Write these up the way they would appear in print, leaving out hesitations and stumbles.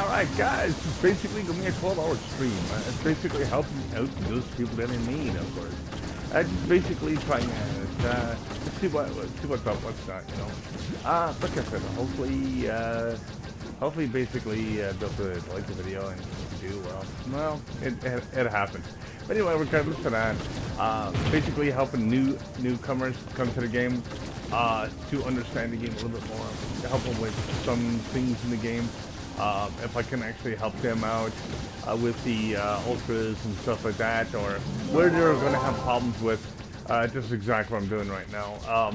Alright guys, it's basically going to be a 12-hour stream. It's basically helping out those people that are in need, of course. Just basically trying to see what's up, what's not, you know. Like I said, hopefully basically they'll like the video and do well. Well, it happens. But anyway, regardless of that, basically helping newcomers come to the game to understand the game a little bit more, to help them with some things in the game. If I can actually help them out with the ultras and stuff like that, or where they're going to have problems with, just exactly what I'm doing right now.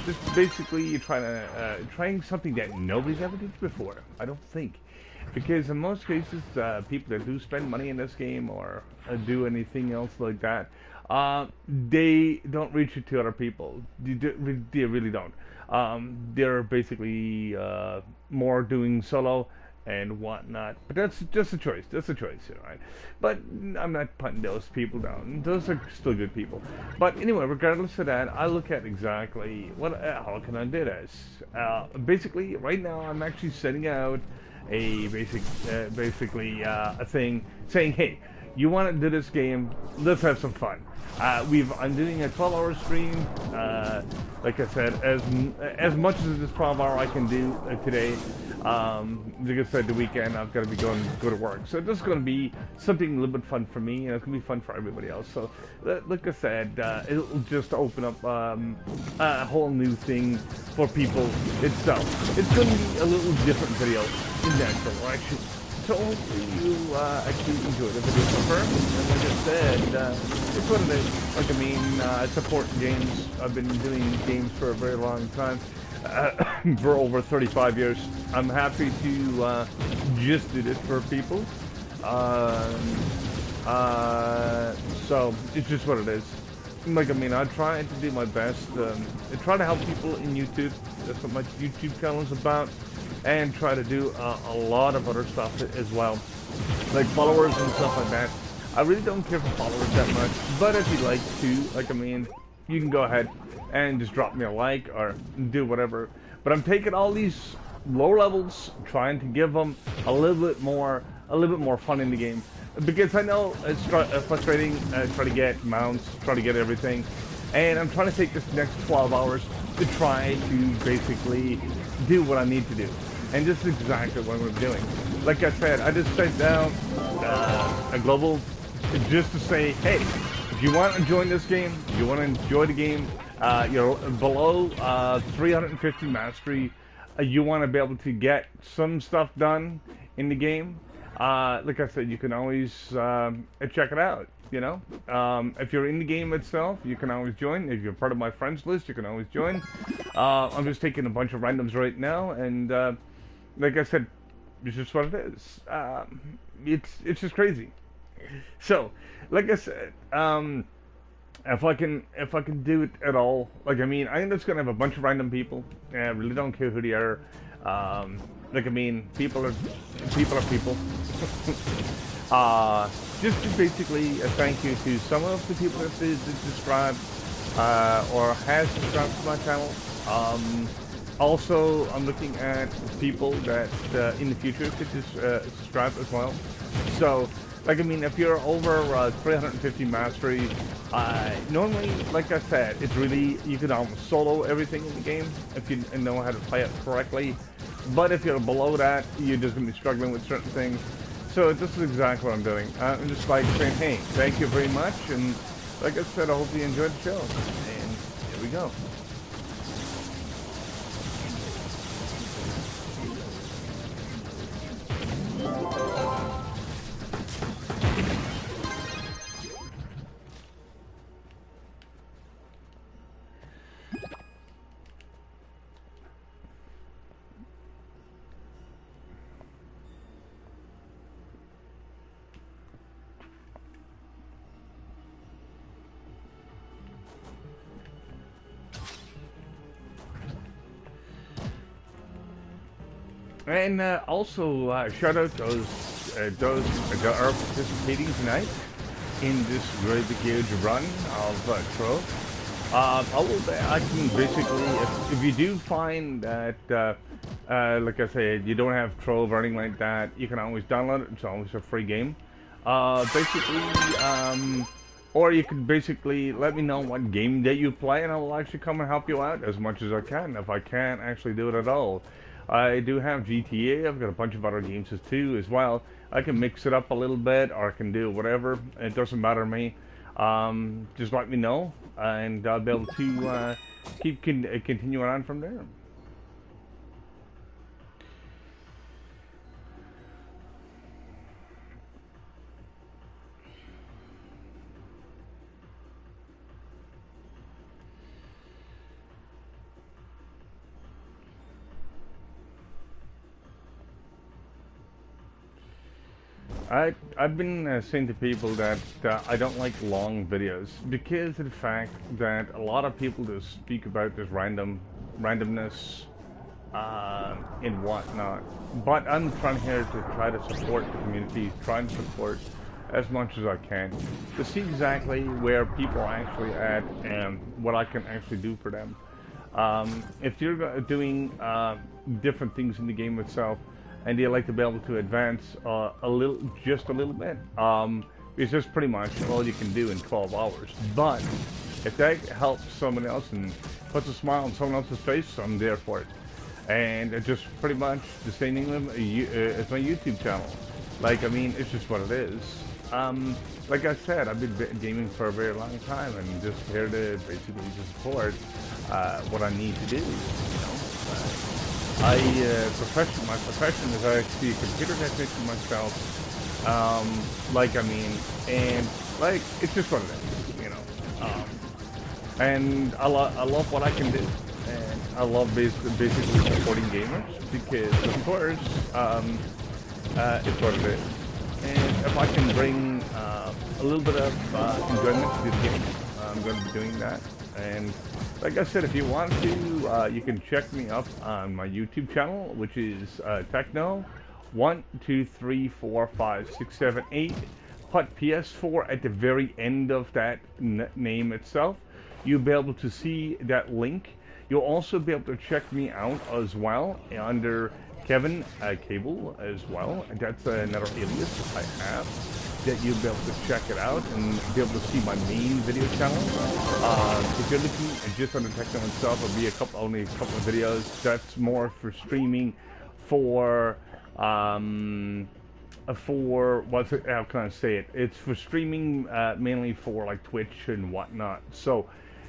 Just basically trying something that nobody's ever did before, I don't think. Because in most cases, people that do spend money in this game or do anything else like that, they don't reach it to other people. They really don't. They're basically more doing solo and whatnot. But that's just a choice. That's a choice, right? But I'm not putting those people down. Those are still good people. But anyway, regardless of that, I look at exactly how can I do this. Basically, right now, I'm actually setting out a basically a thing saying, hey, you want to do this game? Let's have some fun. I'm doing a 12-hour stream. Like I said, as much as this 12-hour I can do today. Like I said, the weekend I've got to go to work, so this is going to be something a little bit fun for me, and it's going to be fun for everybody else. So, like I said, it'll just open up a whole new thing for people itself. It's going to be a little different video in that direction. So hopefully you actually enjoy the video confirmed. And like I said, it's what it is. Like I mean, support games. I've been doing games for a very long time. For over 35 years. I'm happy to just do this for people. So it's just what it is. Like I mean, I try to do my best. I try to help people in YouTube. That's what my YouTube channel is about. And try to do a lot of other stuff as well, like followers and stuff like that. I really don't care for followers that much, but if you'd like to, like I mean, you can go ahead and just drop me a like or do whatever. But I'm taking all these low levels, trying to give them a little bit more fun in the game, because I know it's frustrating. Try to get mounts, try to get everything, and I'm trying to take this next 12 hours to try to basically do what I need to do. And this is exactly what I'm doing. Like I said, I just set down a global just to say, hey, if you want to join this game, you want to enjoy the game, you're below 350 mastery, you want to be able to get some stuff done in the game, like I said, you can always check it out. You know, if you're in the game itself, you can always join. If you're part of my friends list, you can always join. I'm just taking a bunch of randoms right now, and like I said, it's just what it is. It's just crazy. So, like I said, if I can do it at all, like I mean, I'm just gonna have a bunch of random people. I really don't care who they are. Like I mean, people are people. Just to basically thank you to some of the people that did subscribe or has subscribed to my channel. Also, I'm looking at people that in the future could just subscribe as well. So, like I mean, if you're over 350 mastery, normally, like I said, it's really, you can almost solo everything in the game if you know how to play it correctly. But if you're below that, you're just going to be struggling with certain things. So this is exactly what I'm doing. I'm just like saying, hey, thank you very much, and like I said, I hope you enjoyed the show. And here we go. And also shout out those that are participating tonight in this really huge run of Trove. I can basically, if you do find that, like I said, you don't have Trove or anything like that, you can always download it. It's always a free game. Basically, or you can basically let me know what game that you play, and I will actually come and help you out as much as I can. If I can't actually do it at all, I do have GTA. I've got a bunch of other games too as well. I can mix it up a little bit, or I can do whatever. It doesn't matter to me. Just let me know, and I'll be able to continuing on from there. I've been saying to people that I don't like long videos because of the fact that a lot of people just speak about this randomness and whatnot. But I'm trying here to try to support the community, trying to support as much as I can to see exactly where people are actually at and what I can actually do for them. If you're doing different things in the game itself, and you like to be able to advance just a little bit, it's just pretty much all you can do in 12 hours. But if that helps someone else and puts a smile on someone else's face, I'm there for it. And it's just pretty much the same thing as my YouTube channel. Like, I mean, it's just what it is. Like I said, I've been gaming for a very long time, and just here to basically support what I need to do. You know, my profession is actually a computer technician myself. Like, I mean, and like, it's just what it is, you know. And I love what I can do, and I love basically supporting gamers because, of course, it's what it is. And if I can bring a little bit of enjoyment to the game, I'm going to be doing that. And like I said, if you want to, you can check me up on my YouTube channel, which is Techno 1 2 3 4 5 6 7 8. Put PS4 at the very end of that name itself. You'll be able to see that link. You'll also be able to check me out as well under Kevin Cable as well. That's another alias I have that you'll be able to check it out and be able to see my main video channel. If you're looking at just on the Techno itself, it'll be only a couple of videos. That's more for streaming for what's it, how can I say it? It's for streaming mainly for like Twitch and whatnot. So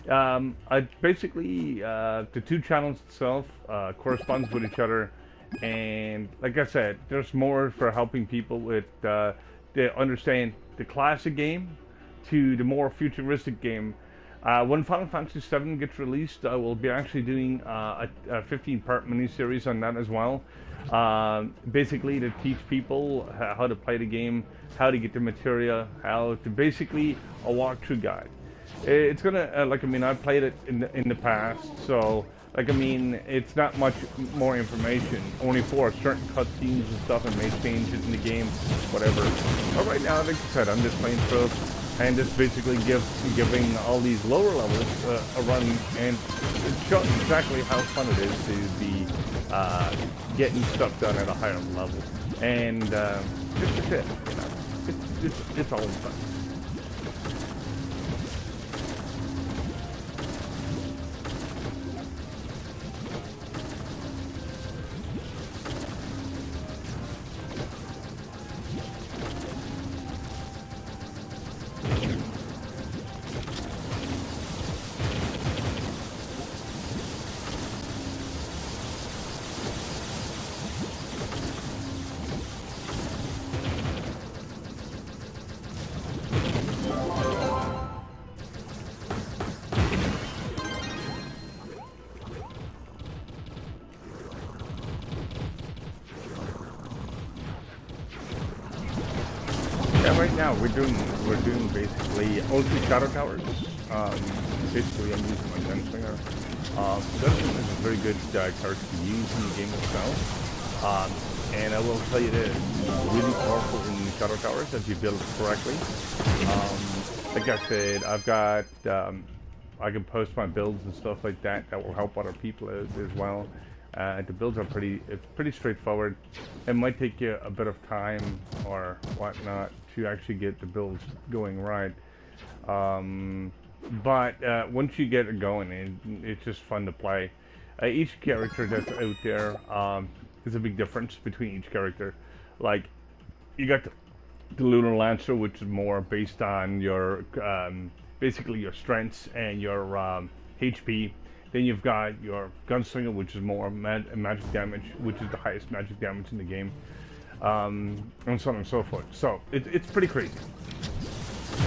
I basically the two channels itself corresponds with each other, and like I said, there's more for helping people with to understand the classic game to the more futuristic game. When Final Fantasy VII gets released, I will be actually doing a 15-part mini-series on that as well. Basically to teach people how to play the game, how to get the materia, how to basically a walkthrough guide. It's gonna, like, I mean, I played it in the past, so, like, I mean, it's not much more information, only for certain cutscenes and stuff, and may change it in the game, whatever. But right now, like I said, I'm just playing through and just basically giving all these lower levels a run, and showing exactly how fun it is to be getting stuff done at a higher level. And just it, you know, it's all fun. Right now we're doing basically O2 Shadow Towers. Basically, I'm using my Gunslinger. Gunslinger is a very good character to use in the game itself. And I will tell you this, it's really powerful in Shadow Towers if you build it correctly. Like I said, I've got I can post my builds and stuff like that. That will help other people as well. The builds are it's pretty straightforward. It might take you a bit of time or whatnot to actually get the builds going right. But once you get it going, it's just fun to play. Each character that's out there, there's a big difference between each character. Like, you got the Lunar Lancer, which is more based on your, basically your strengths and your HP. Then you've got your Gunslinger, which is more magic damage, which is the highest magic damage in the game. And so on and so forth. So, it's pretty crazy.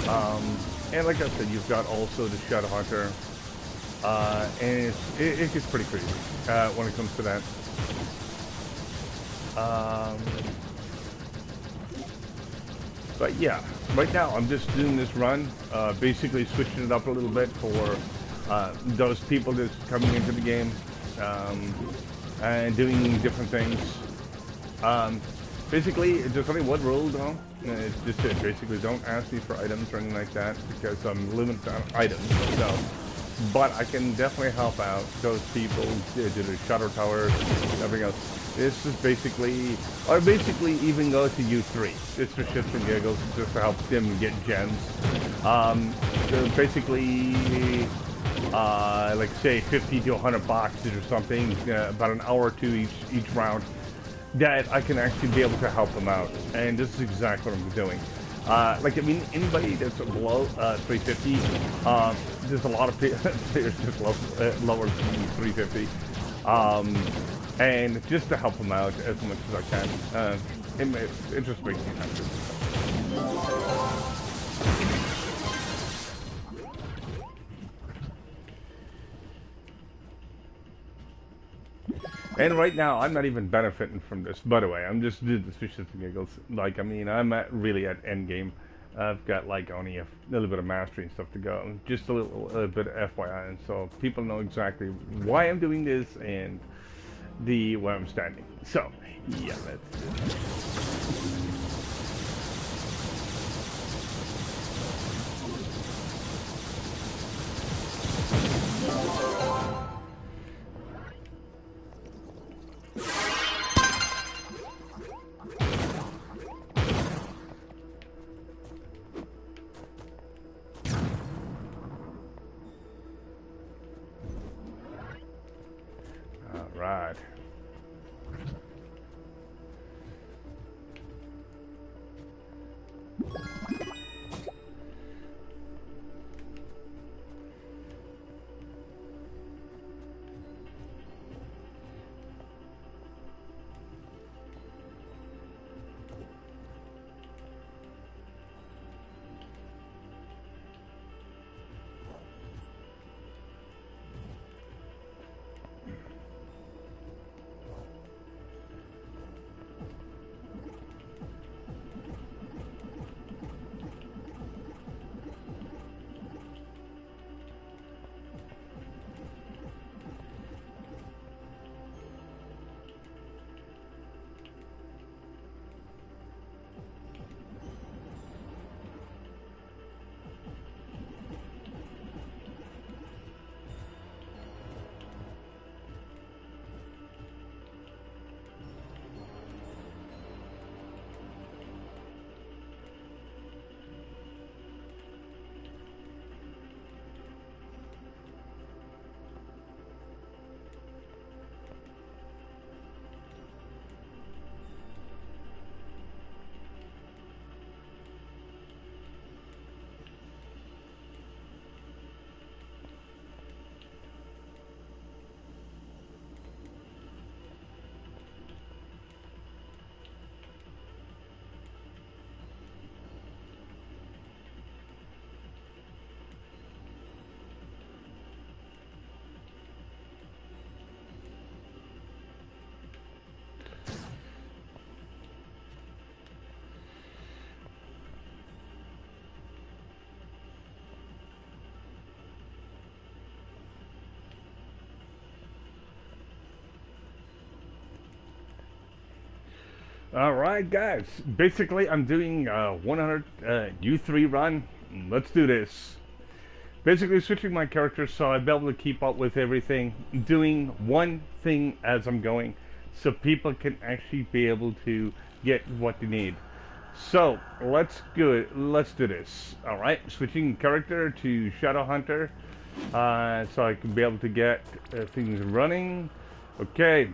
And like I said, you've got also the Shadow Hunter. And it gets pretty crazy when it comes to that. But yeah, right now I'm just doing this run, basically switching it up a little bit for those people that's coming into the game, and doing different things. Basically, there's only one rule though. It's just basically don't ask me for items or anything like that because I'm limited on items. So, but I can definitely help out those people do the shutter towers, everything else. This is basically, or basically even go to U3. It's for shits and giggles, just to help them get gems. So basically, like say 50 to 100 boxes or something, about an hour or two each round, that I can actually be able to help them out. And this is exactly what I'm doing. Like, I mean, anybody that's below 350, there's a lot of players just lower than 350. And just to help them out as much as I can. It just makes me happy. And right now, I'm not even benefiting from this. By the way, I'm just doing this for shits and giggles. Like, I mean, I'm really at end game. I've got like only a little bit of mastery and stuff to go. Just a little bit of FYI, and so people know exactly why I'm doing this and where I'm standing. So, yeah, let's do it. Right. Alright guys, basically I'm doing 100 U3 run. Let's do this. Basically switching my character so I'd be able to keep up with everything, doing one thing as I'm going, so people can actually be able to get what they need. So let's do this. All right, switching character to Shadow Hunter, so I can be able to get things running. Okay.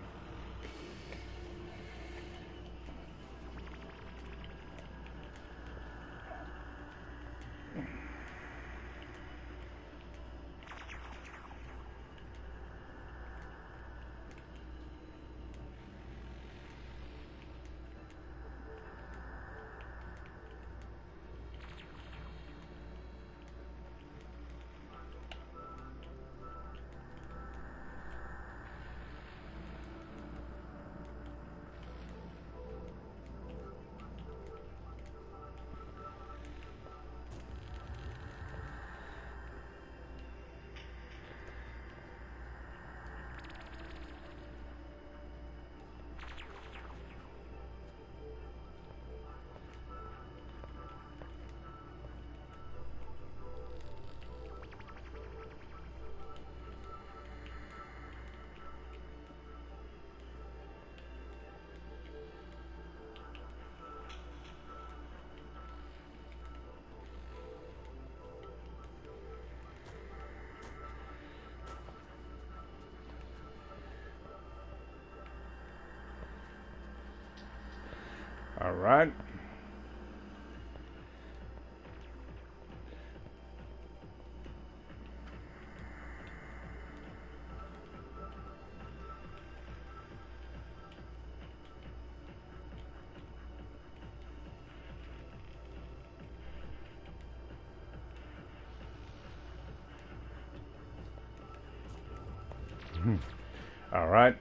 All right. All right.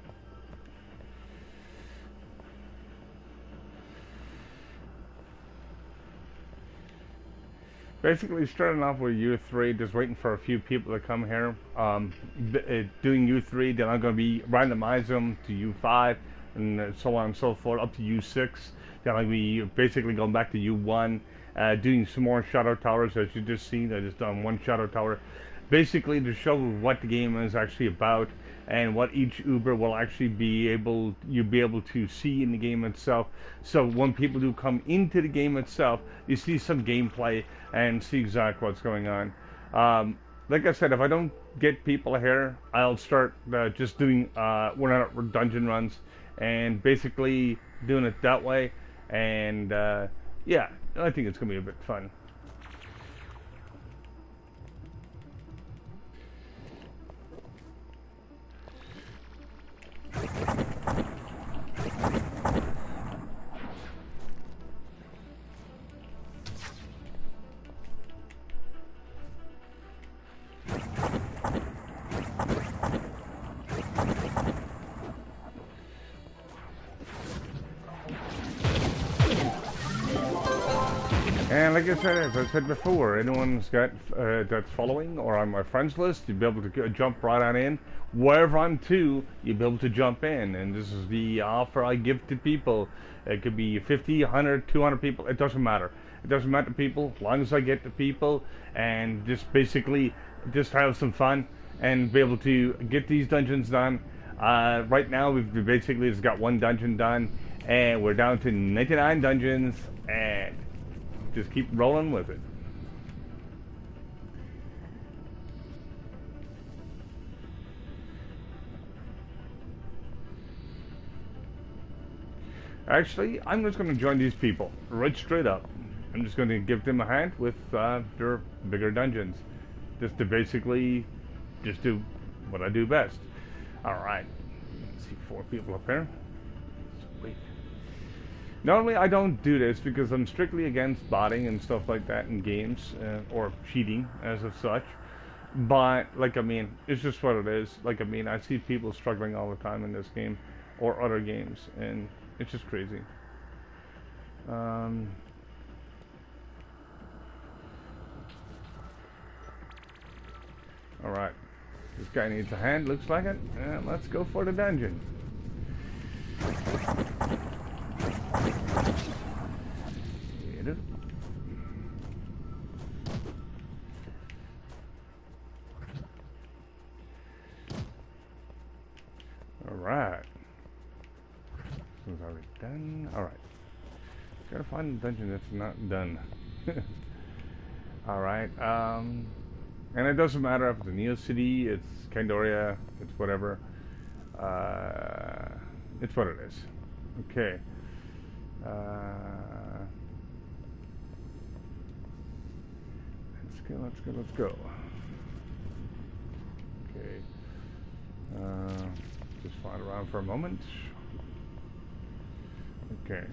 Basically, starting off with U3, just waiting for a few people to come here. Doing U3, then I'm going to be randomizing them to U5, and so on and so forth, up to U6. Then I'll be basically going back to U1, doing some more Shadow Towers, as you just seen. I just done one Shadow Tower. Basically, to show what the game is actually about, and what each Uber will actually you'll be able to see in the game itself. So when people do come into the game itself, you see some gameplay and see exactly what's going on. Like I said, if I don't get people here, I'll start just doing one-hour dungeon runs and basically doing it that way. And yeah, I think it's gonna be a bit fun. And like I said, as I said before, anyone's got that's following or on my friends list, you'll be able to jump right on in. Wherever I'm to, you'll be able to jump in. And this is the offer I give to people. It could be 50, 100, 200 people. It doesn't matter. It doesn't matter to people, as long as I get the people and just basically just have some fun and be able to get these dungeons done. Right now, we've basically just got one dungeon done, and we're down to 99 dungeons, and just keep rolling with it. Actually, I'm just going to join these people right straight up. I'm just going to give them a hand with their bigger dungeons, just to basically just do what I do best. All right, let's see, 4 people up here. Sweet. Normally, I don't do this because I'm strictly against botting and stuff like that in games, or cheating as of such. But, like, I mean, it's just what it is. Like, I mean, I see people struggling all the time in this game or other games, and it's just crazy. Alright. This guy needs a hand, looks like it. Let's go for the dungeon. Get it. Alright. This one's already done. Alright. Gotta find the dungeon that's not done. Alright, and it doesn't matter if it's a Neo City, it's Kandoria, it's whatever. It's what it is. Okay. Let's go. Okay. Just fly around for a moment. Okay.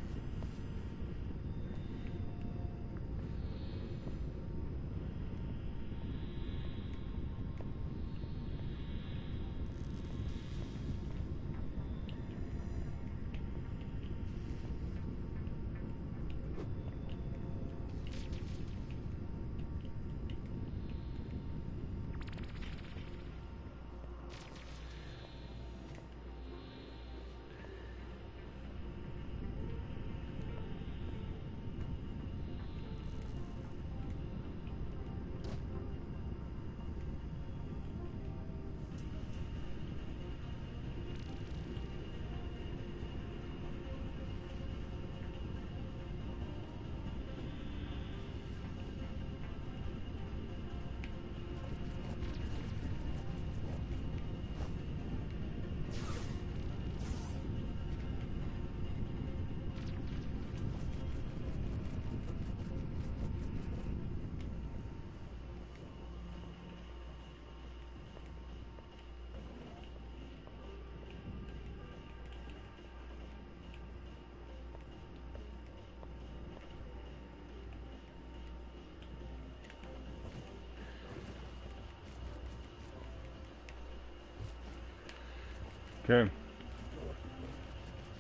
Okay.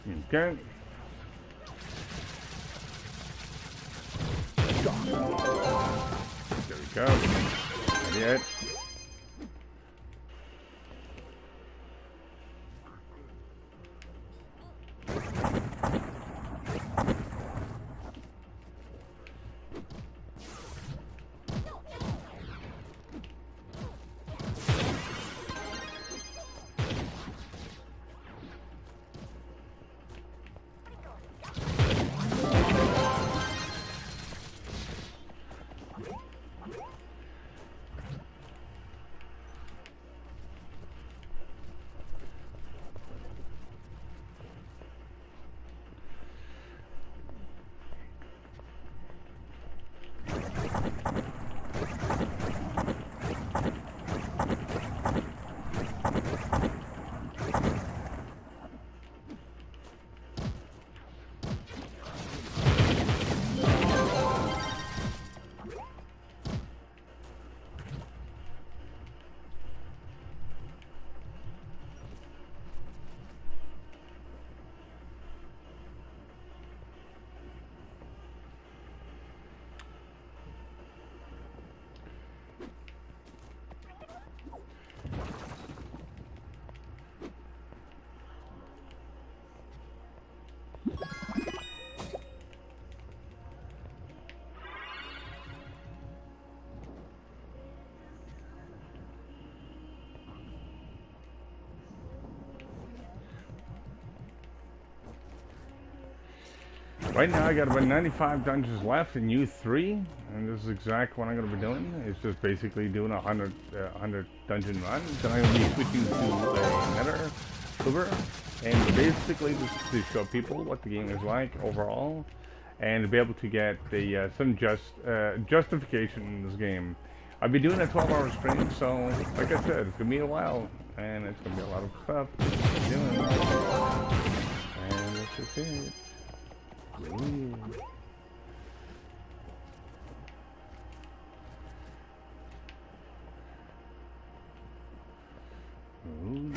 Okay. There we go. Not yet. Right now I got about 95 dungeons left in U3, and this is exactly what I'm going to be doing. It's just basically doing a 100 dungeon run. Then I'm going to be switching to a Nether Uber, and basically just to show people what the game is like overall, and to be able to get the some justification in this game. I'll be doing a 12-hour stream, so like I said, it's going to be a while, and it's going to be a lot of stuff to be doing. And that's just it. Ooh. Ooh.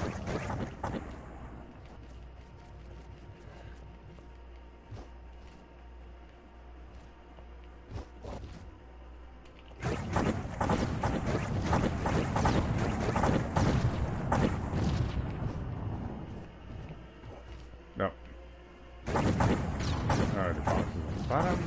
No. Alright, the box is on the bottom.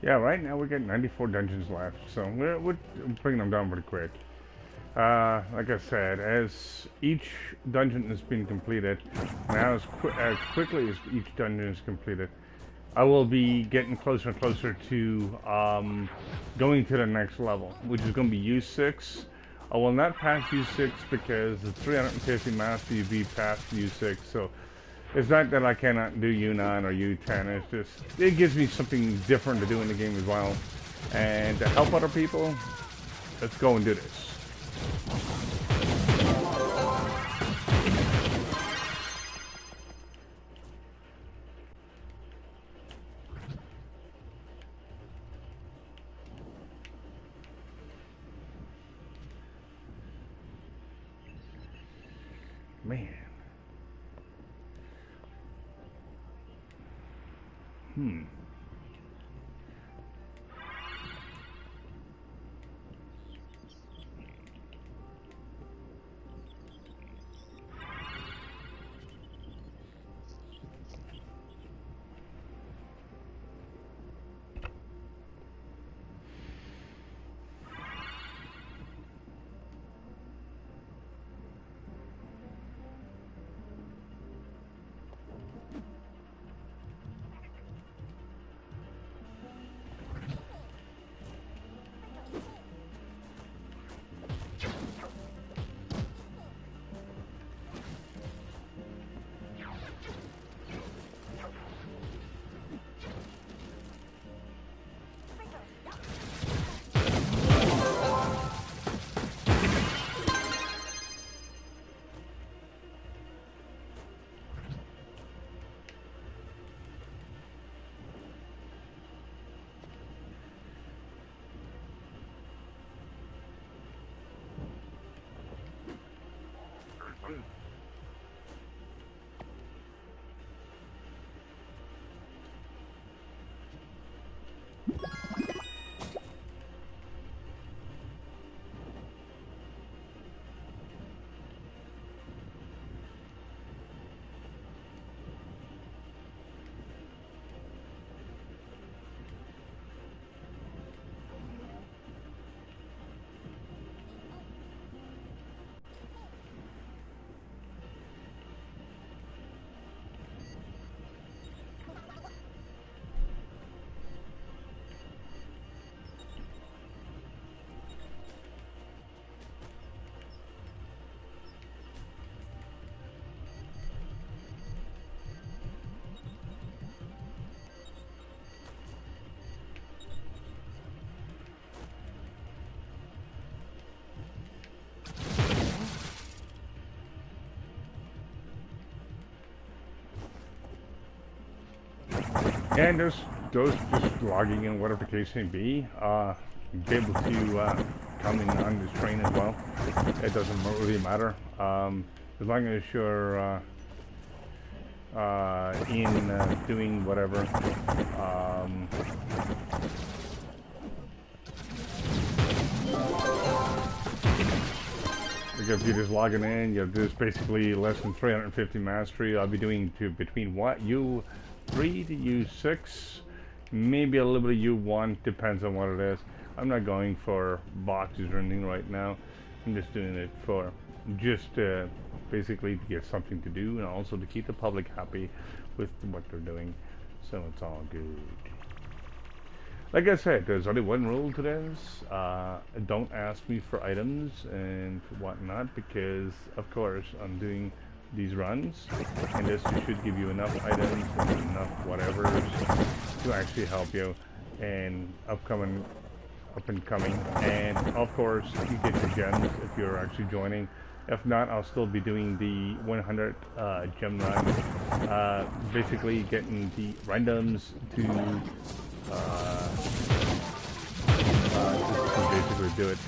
Yeah, right now we got 94 dungeons left, so we're bringing them down pretty quick. Like I said, as each dungeon has been completed, now as quickly as each dungeon is completed, I will be getting closer and closer to going to the next level, which is going to be U6. I will not pass U6 because the 350 master you be past U6, so it's not that I cannot do U9 or U10, it's just, it gives me something different to do in the game as well. And to help other people, let's go and do this. Man. Hmm. And those just logging in, whatever the case may be, be able to come in on this train as well. It doesn't really matter. As long as you're in doing whatever. Because if you're just logging in, you're just basically less than 350 mastery. I'll be doing between what U3 to U6, maybe a little bit of U1, depends on what it is. I'm not going for boxes or anything right now. I'm just doing it for just basically to get something to do and also to keep the public happy with what they're doing. So it's all good. Like I said, there's only one rule to this. Don't ask me for items and whatnot because, of course, I'm doing these runs, and this should give you enough items and enough whatevers to actually help you and up and coming. And of course, you get the gems if you're actually joining. If not, I'll still be doing the 100 gem run, basically getting the randoms to just to basically do it.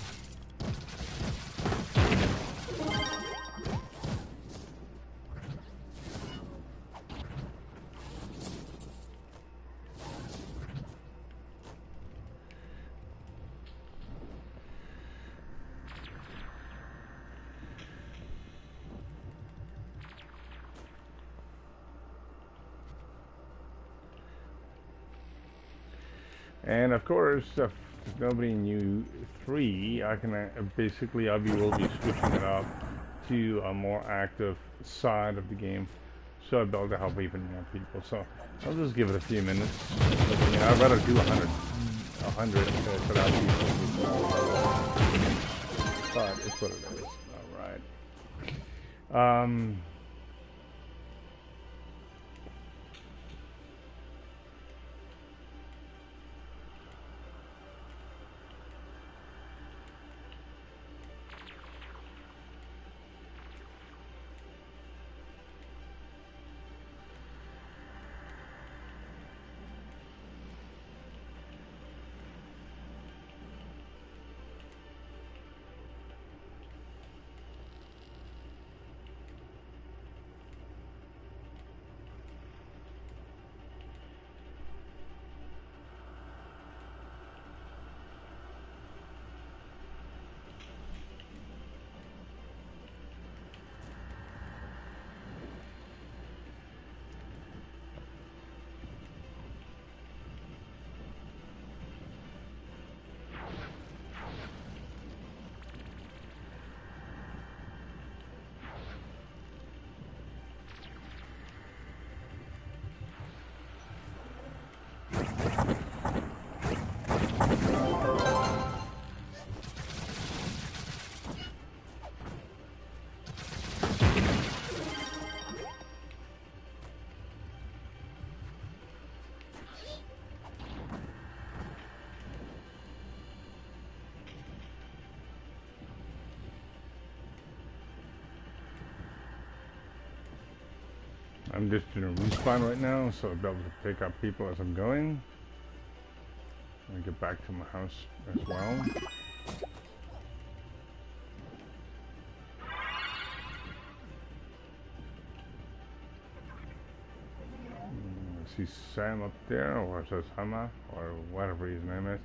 And of course, if nobody knew 3, I can basically I will be switching it up to a more active side of the game, so I'll be able to help even more people. So I'll just give it a few minutes. But, you know, I'd rather do 100 to that people. But it's what it is. All right. I'm just in a respawn right now, so I'll be able to pick up people as I'm going. I get back to my house as well. I see Sam up there, or it says Hama, or whatever his name is.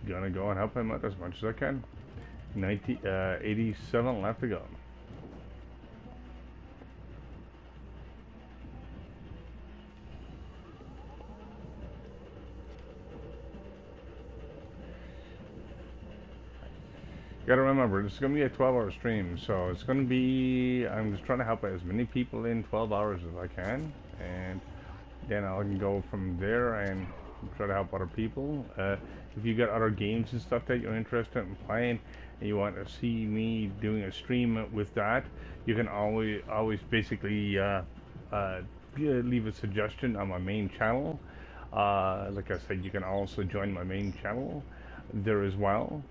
Gonna go and help him out as much as I can. 87 left to go. You gotta remember, this is gonna be a 12-hour stream, so it's gonna be, I'm just trying to help as many people in 12 hours as I can, and then I can go from there and try to help other people. If you got other games and stuff that you're interested in playing, and you want to see me doing a stream with that, you can always basically leave a suggestion on my main channel. Like I said, you can also join my main channel there as well.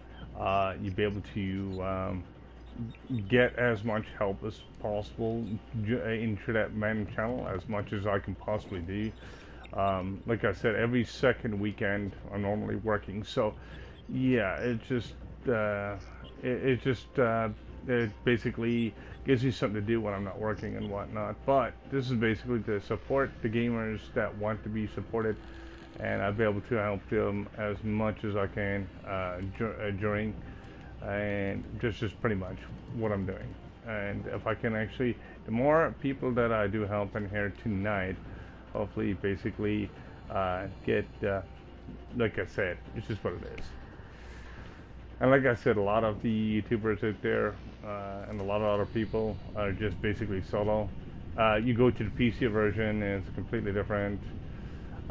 You'll be able to get as much help as possible into that main channel, as much as I can possibly do. Like I said, every second weekend I'm normally working, so yeah, it basically gives me something to do when I'm not working and whatnot. But this is basically to support the gamers that want to be supported, and I'll be able to help them as much as I can during, and just pretty much what I'm doing. And if I can actually, the more people that I do help in here tonight, hopefully basically get, like I said, it's just what it is. And like I said, a lot of the YouTubers out there and a lot of other people are just basically solo. You go to the PC version and it's completely different.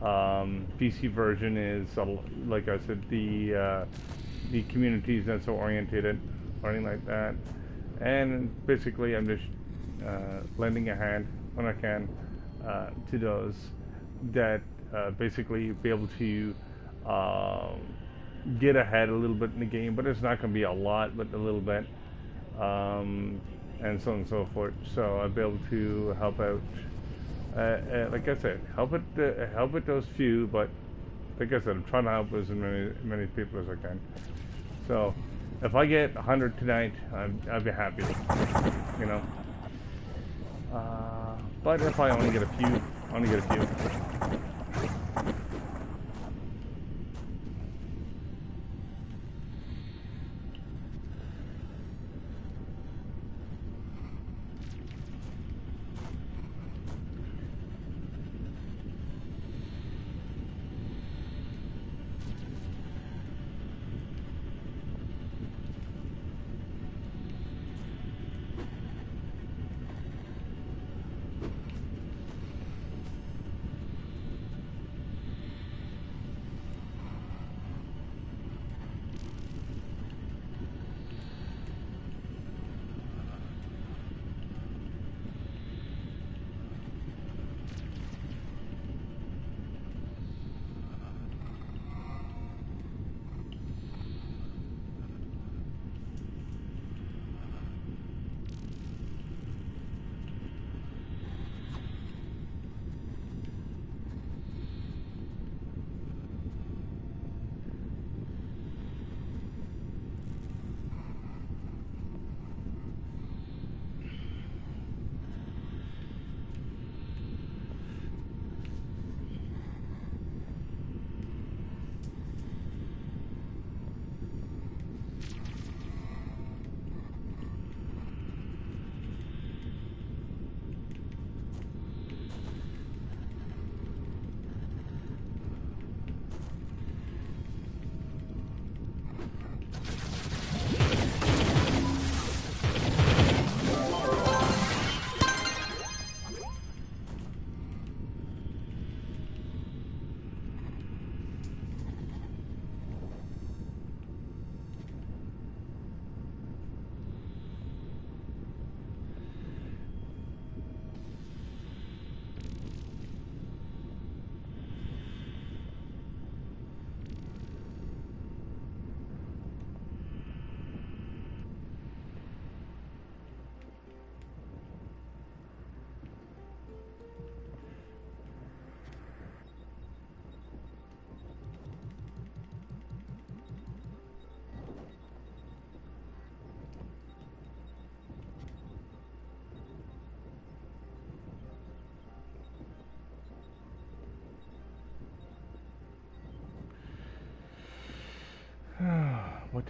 PC version is, like I said, the community is not so orientated or anything like that. And basically I'm just lending a hand when I can to those that basically be able to get ahead a little bit in the game, but it's not going to be a lot, but a little bit, and so on and so forth. So I'll be able to help out. Like I said, help it those few, but like I said, I'm trying to help as many people as I can. So if I get 100 tonight, I'd be happy, you know. But if I only get a few,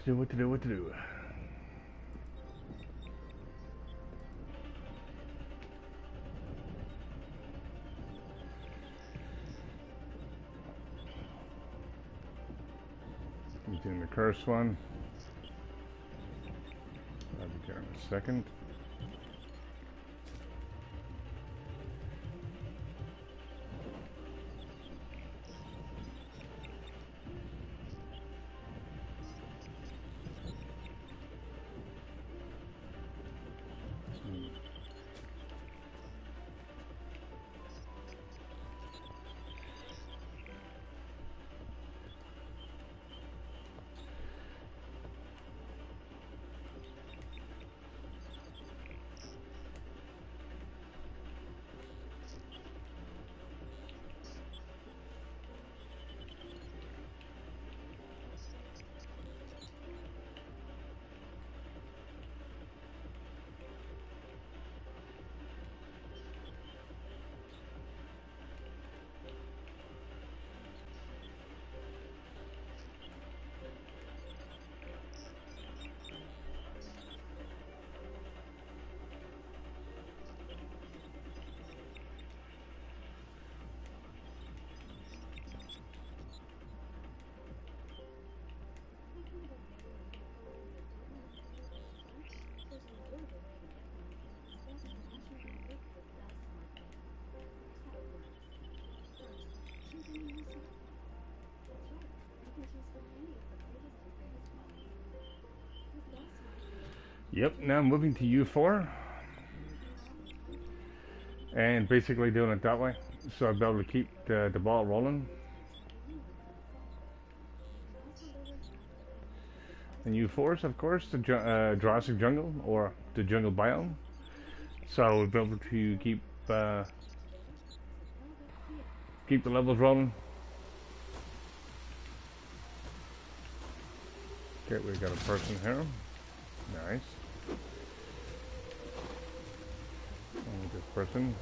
do, what to do, what to do. Using the curse one. I'll be there in a second. Yep, now I'm moving to U4 and basically doing it that way, so I'll be able to keep the ball rolling. And U4 is, of course, the Jurassic Jungle, or the jungle biome, so we'll be able to keep the levels rolling. Okay, we got a person here. Nice. And this person.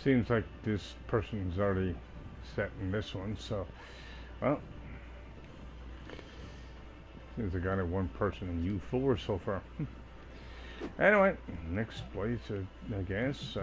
Seems like this person's already set in this one, so, well, seems I got it one person in U4 so far. Anyway, next place, I guess.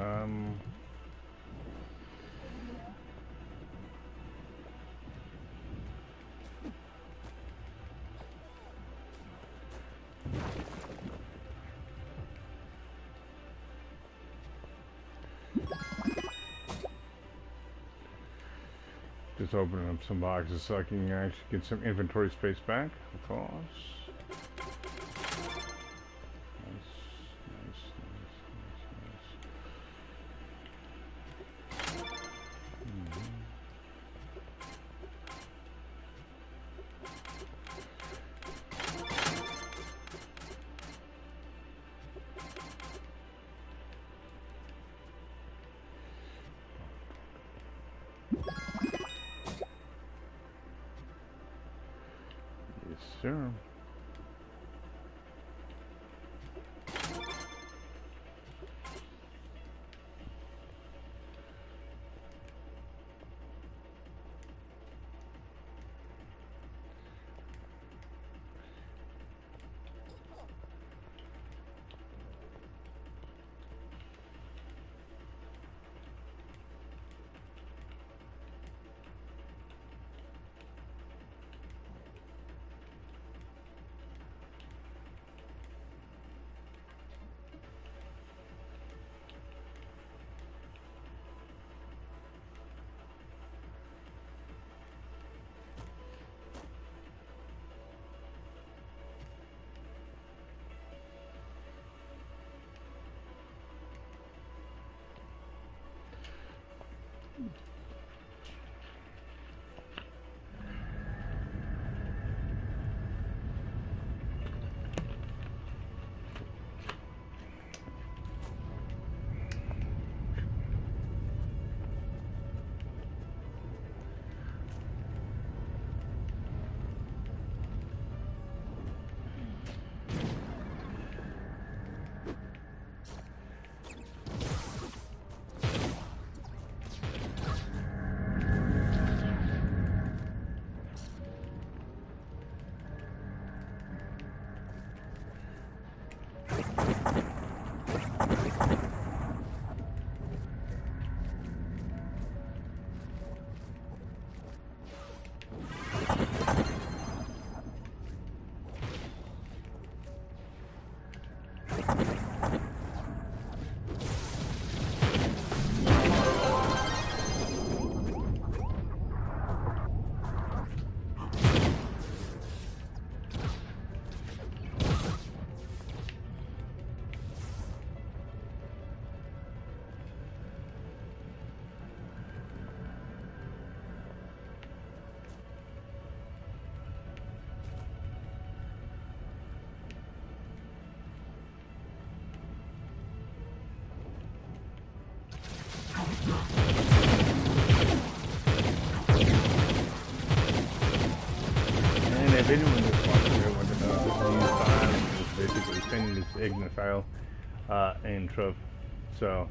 Just opening up some boxes so I can actually get some inventory space back, of course. Nice, nice, nice, nice, nice. Yes, sir. And if anyone just wants to know what the new file is basically sending this Ignis file in Trove. So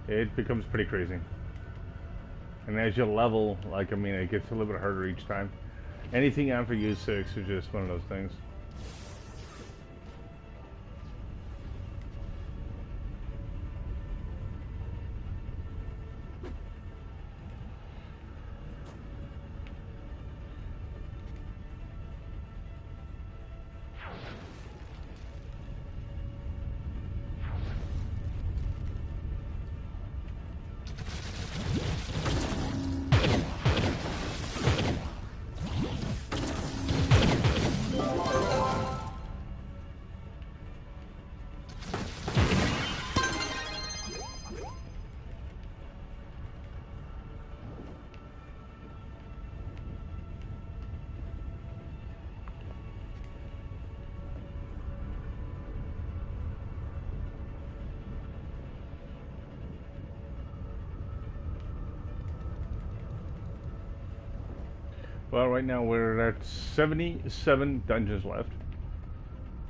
it becomes pretty crazy. And as you level, like, I mean, it gets a little bit harder each time. Anything after U6 is just one of those things. Well, right now we're at 77 dungeons left.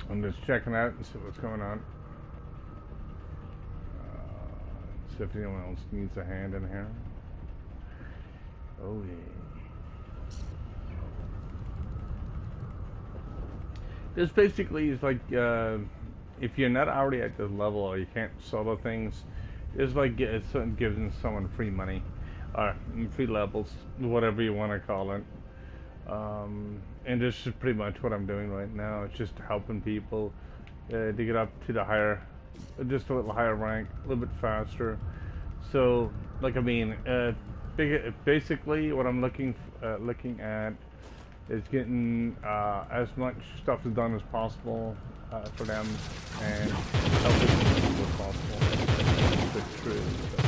I'm just checking out and see what's going on. See if anyone else needs a hand in here. Oh yeah. This basically is like, if you're not already at this level or you can't solo things, it's like it's giving someone free money, or free levels, whatever you want to call it. And this is pretty much what I'm doing right now. It's just helping people to get up to the higher, just a little higher rank, a little bit faster. So, like, I mean, basically what I'm looking at is getting as much stuff done as possible for them, and helping as much as possible. That's true. So.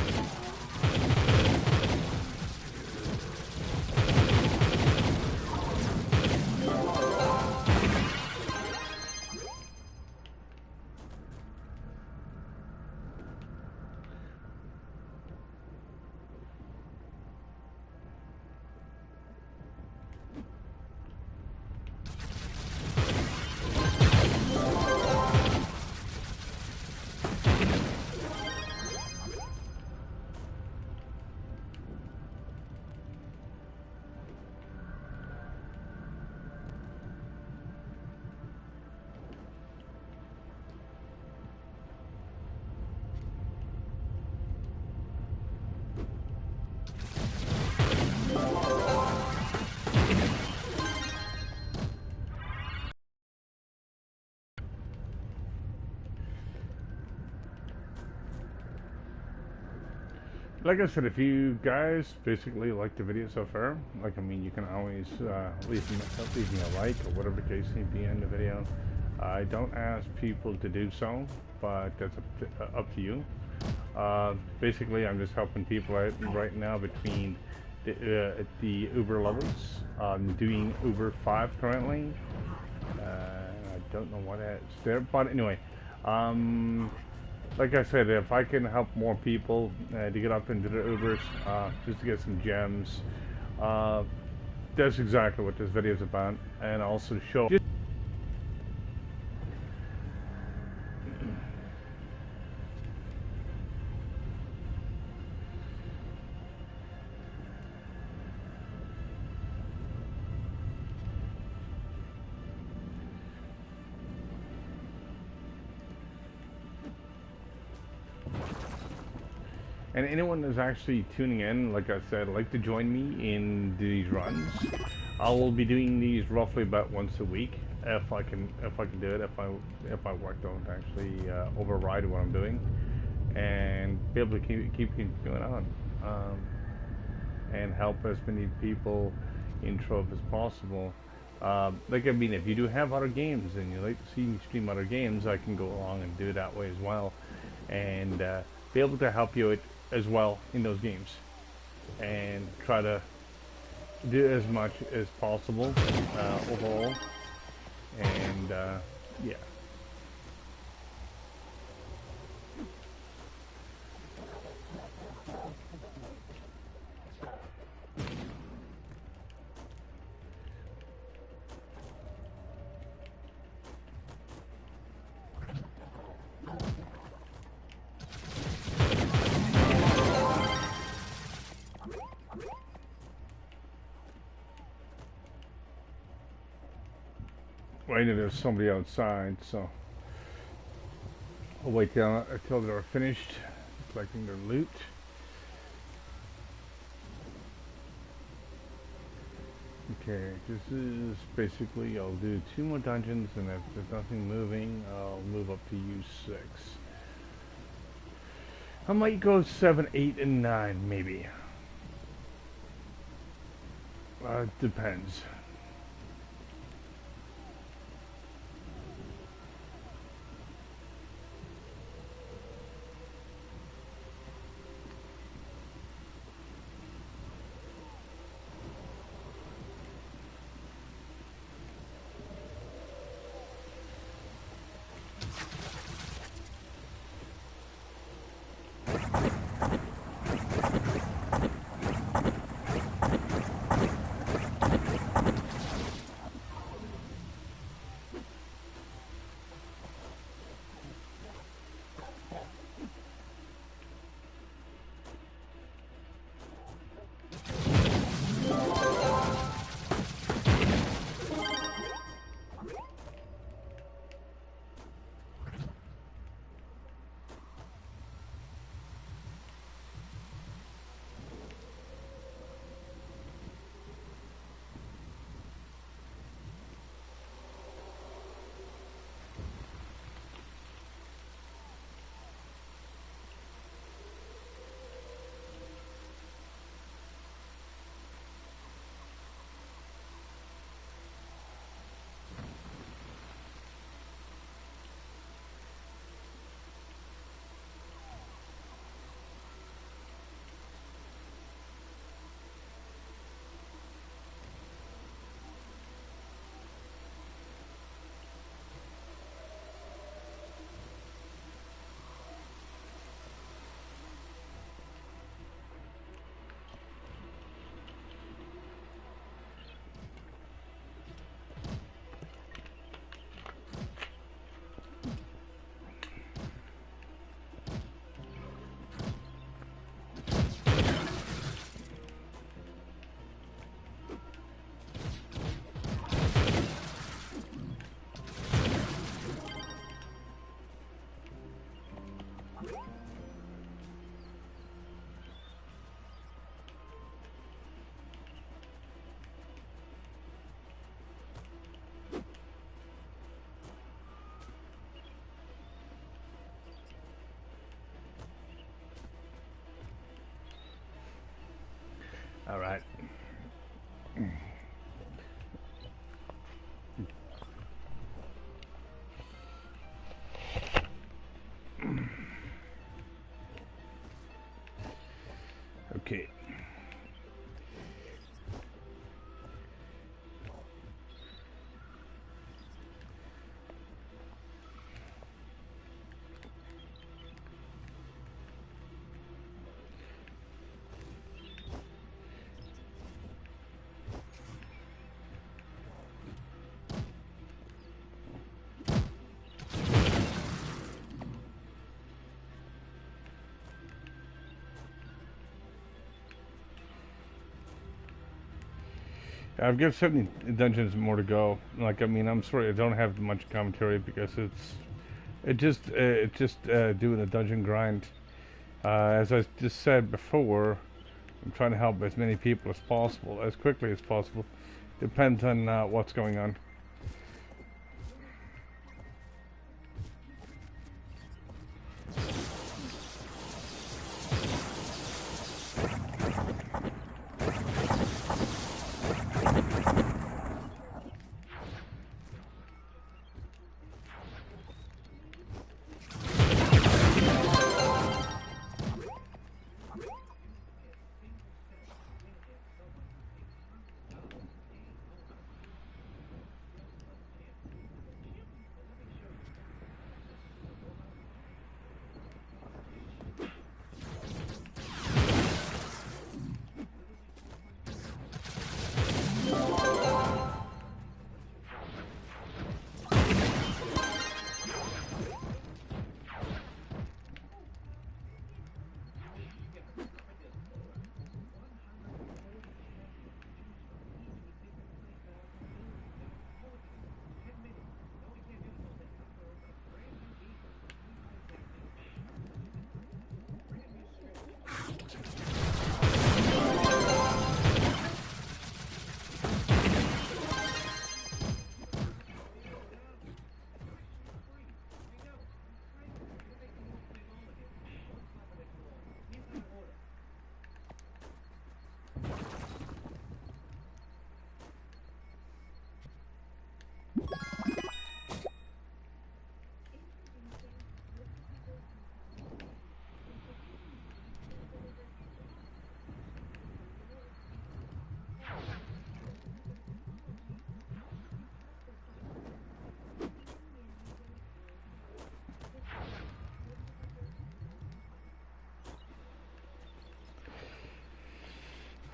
Like I said, if you guys basically like the video so far, like, I mean, you can always leave me a like or whatever case may be in the video. I don't ask people to do so, but that's up to you. Basically, I'm just helping people out right now between the Uber levels. I'm doing Uber 5 currently. I don't know what that's there, but anyway. Like I said, if I can help more people to get up into the Ubers, just to get some gems, that's exactly what this video is about, and also show. And anyone that's actually tuning in, like I said, like to join me in these runs. I will be doing these roughly about once a week, if I can do it. If my work don't actually override what I'm doing, and be able to keep going on, and help as many people in Trove as possible. Like, I mean, if you do have other games and you like to see me stream other games, I can go along and do it that way as well, and be able to help you as well in those games, and try to do as much as possible overall, and yeah. I know there's somebody outside, so I'll wait until they're finished collecting their loot. Okay, this is basically, I'll do 2 more dungeons, and if there's nothing moving, I'll move up to U6. I might go 7, 8, and 9, maybe. Depends. All right. Okay. I've got 70 dungeons more to go. Like, I mean, I'm sorry I don't have much commentary because it's just doing a dungeon grind. As I just said before, I'm trying to help as many people as possible, as quickly as possible. Depends on what's going on.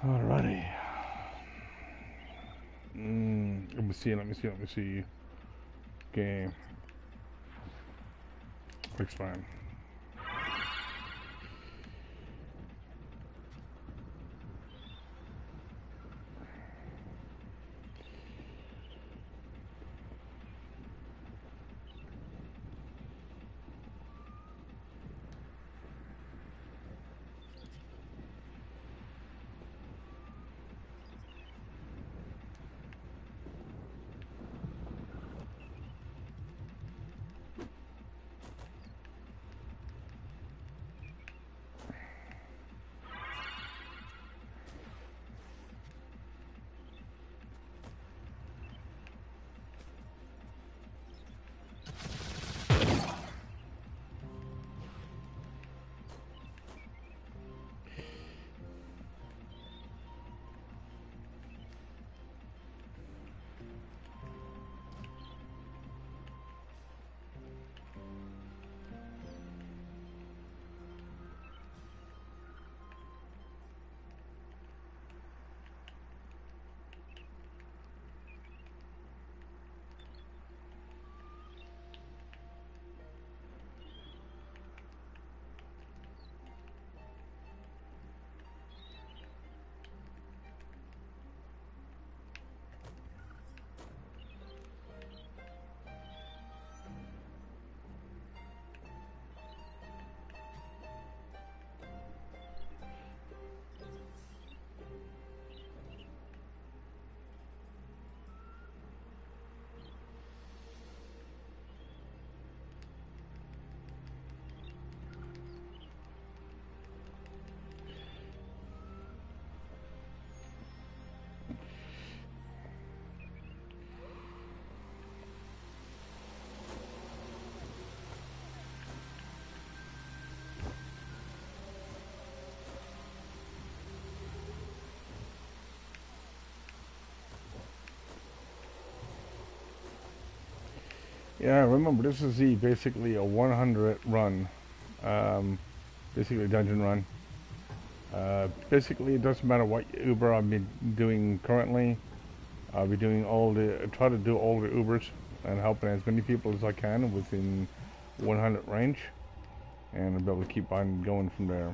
Alrighty. Let me see. Okay. Quick spine. Yeah, remember this is basically a 100 run, um, basically a dungeon run. Basically, it doesn't matter what Uber I've been doing currently. I'll be doing try to do all the Ubers and helping as many people as I can within 100 range, and I'll be able to keep on going from there.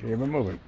Keep it moving.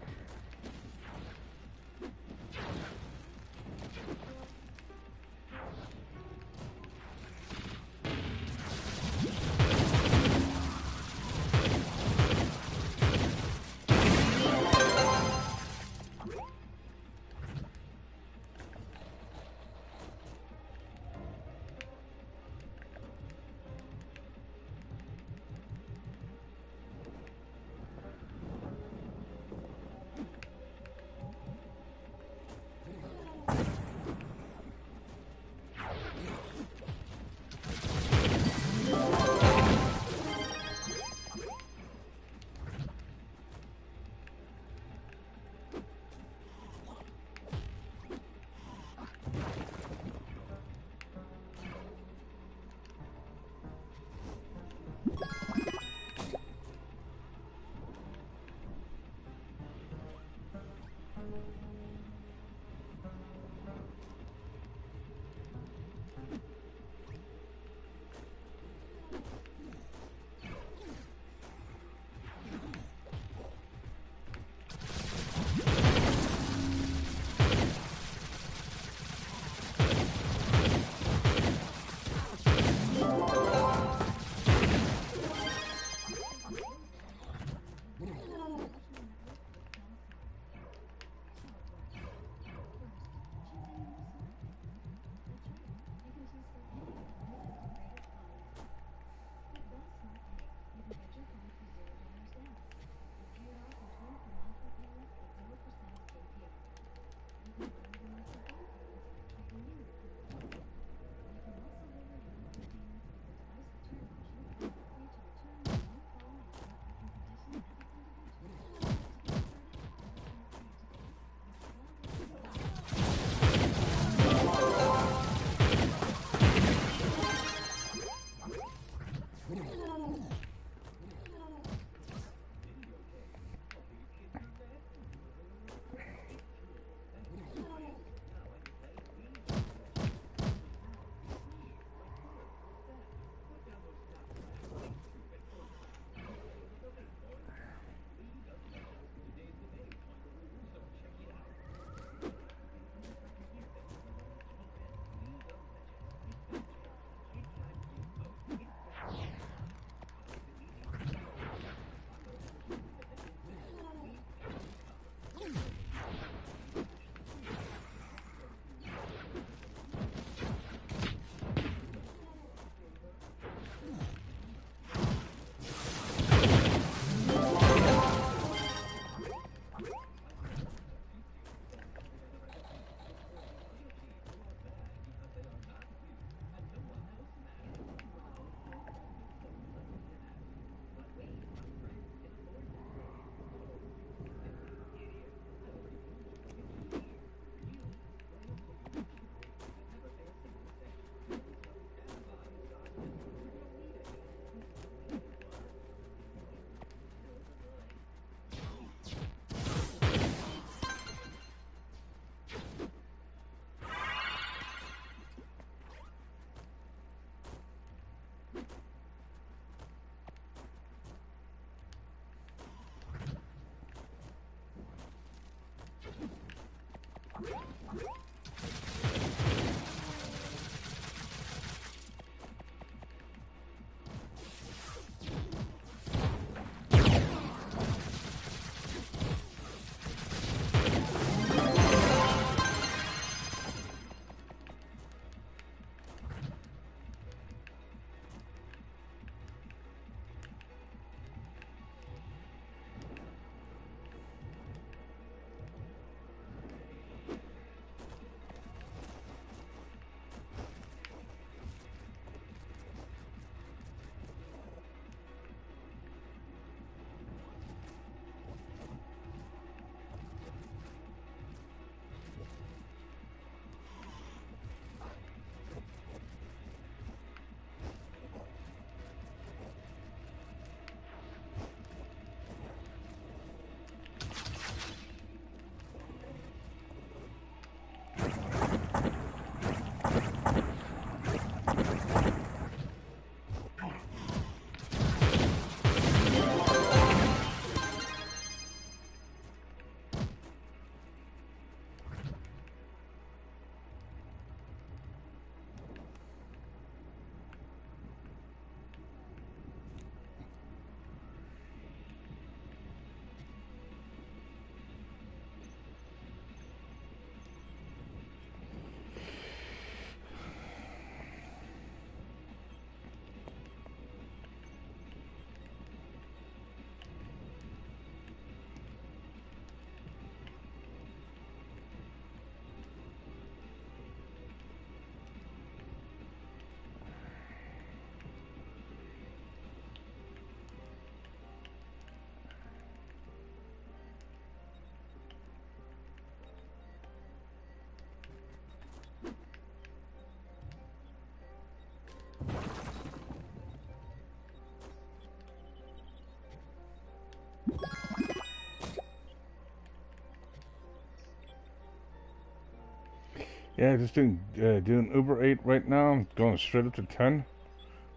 Yeah, just doing Uber 8 right now. I'm going straight up to 10.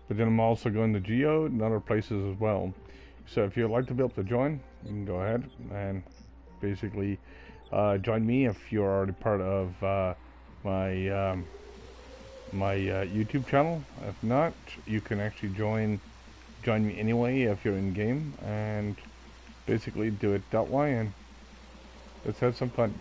But then I'm also going to Geo and other places as well. So if you'd like to be able to join, you can go ahead and basically join me if you're already part of my YouTube channel. If not, you can actually join me anyway if you're in game, and basically do it that way, and let's have some fun.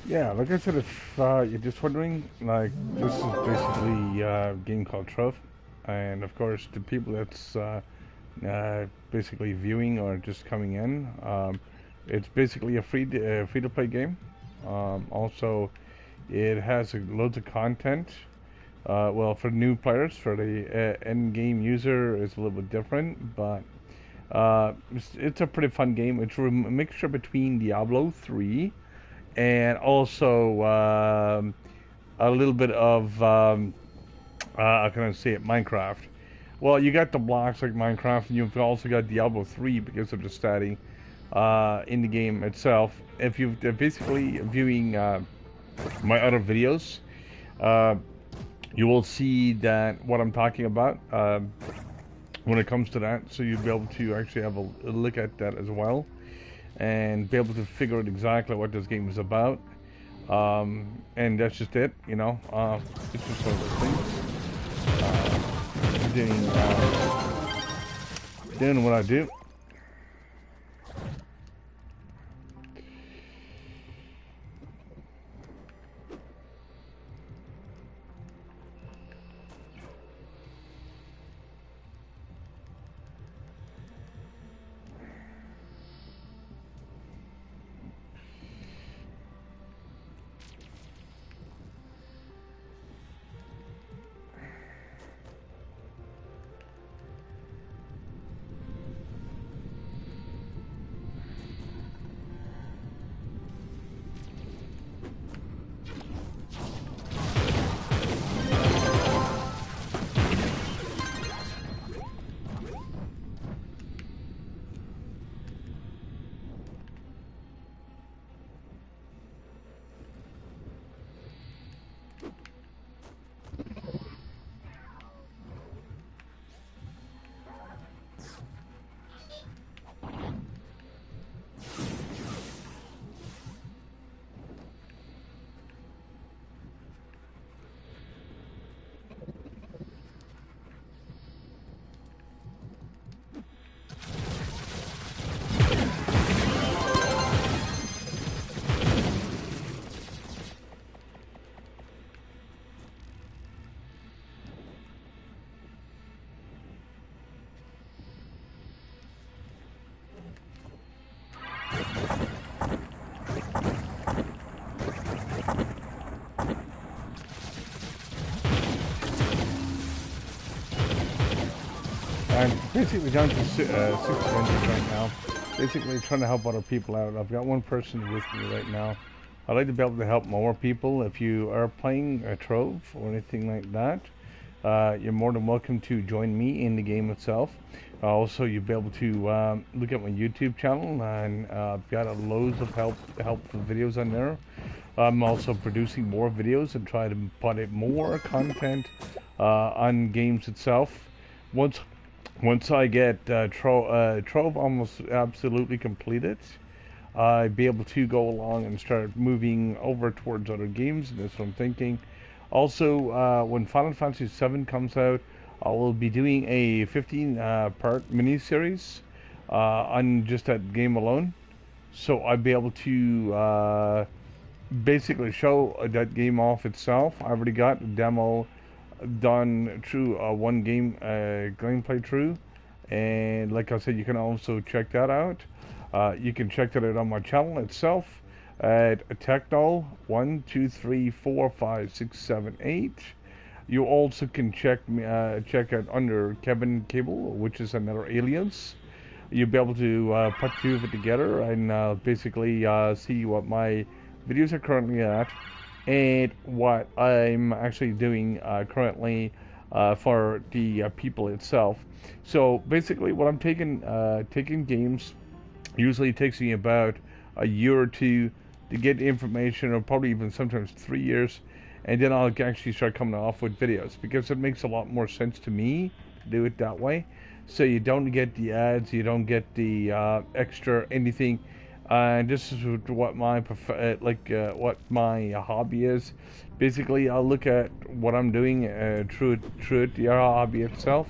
Yeah, like I said, if you're just wondering, like, this is basically a game called Trove, and of course, the people that's basically viewing or just coming in, it's basically a free to play game. Also, it has loads of content. Well, for new players, for the end game user, it's a little bit different, but it's a pretty fun game. It's a mixture between Diablo 3 and also a little bit of how can I say it, Minecraft. Well, you got the blocks like Minecraft, and you've also got Diablo 3 because of the statting in the game itself. If you're basically viewing my other videos, uh, you will see that what I'm talking about when it comes to that. So you'll be able to actually have a look at that as well, and be able to figure out exactly what this game is about. And that's just it, you know. It's just one of those things. Doing what I do. I'm basically down to 6 engines right now. Basically trying to help other people out. I've got one person with me right now. I'd like to be able to help more people. If you are playing a Trove or anything like that, you're more than welcome to join me in the game itself. Also, you'll be able to look at my YouTube channel, and I've got loads of helpful videos on there. I'm also producing more videos and try to put out more content on games itself. Once I get Trove almost absolutely completed, I'd be able to go along and start moving over towards other games, and that's what I'm thinking. Also, when Final Fantasy VII comes out, I will be doing a 15-part mini-series on just that game alone. So I'd be able to basically show that game off itself. I already got the demo done through one game gameplay through, and like I said, you can also check that out. You can check that out on my channel itself at Technol1234567 You also can check out under Kevin Cable, which is another alias. You'll be able to put two of it together and basically see what my videos are currently at and what I'm actually doing currently for the people itself. So basically, what I'm taking games usually takes me about a year or two to get information, or probably even sometimes 3 years, and then I'll actually start coming off with videos because it makes a lot more sense to me to do it that way. So you don't get the ads, you don't get the extra anything. And this is what my what my hobby is. Basically, I'll look at what I'm doing through the hobby itself,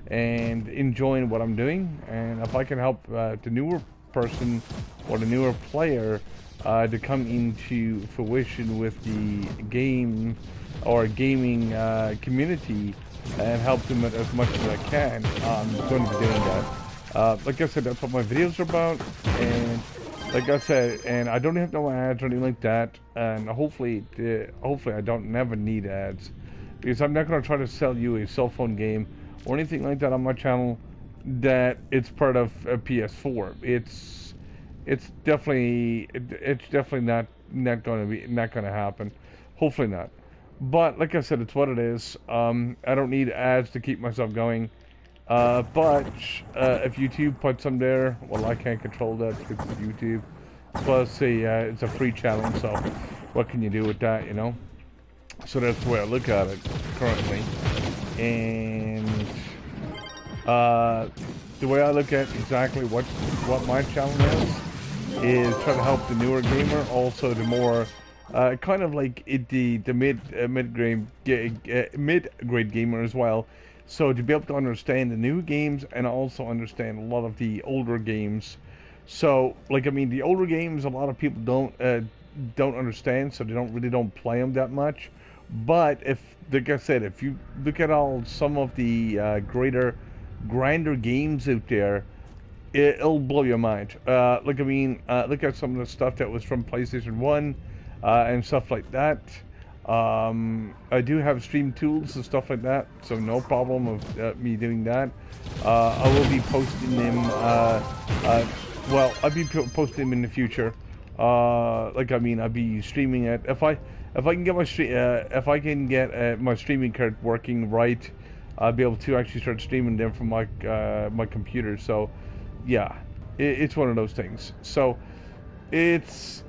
and enjoying what I'm doing. And if I can help the newer person or the newer player to come into fruition with the game or gaming community and help them as much as I can. I'm going to be doing that. Like I said, that's what my videos are about, and like I said, and I don't have no ads or anything like that, and hopefully I don't never need ads, because I'm not going to try to sell you a cell phone game or anything like that on my channel that it's part of a PS4. It's definitely not going to happen. Hopefully not. But like I said, it's what it is. I don't need ads to keep myself going. But if YouTube puts them there, well, I can't control that because it's YouTube. Plus, it's a free channel, so what can you do with that, you know? So that's the way I look at it currently. And the way I look at exactly what my channel is try to help the newer gamer, also the more kind of like the mid-grade gamer as well. So to be able to understand the new games and also understand a lot of the older games. So like, I mean, the older games, a lot of people don't understand, so they don't play them that much. But if, like I said, if you look at some of the grander games out there, it'll blow your mind. Like, I mean, look at some of the stuff that was from PlayStation 1 and stuff like that. I do have stream tools and stuff like that, so no problem of me doing that. I will be posting them, well, I'll be posting them in the future. Like, I mean, I'll be streaming it. If I can get my streaming card working right, I'll be able to actually start streaming them from my my computer. So, yeah, it's one of those things. So, it's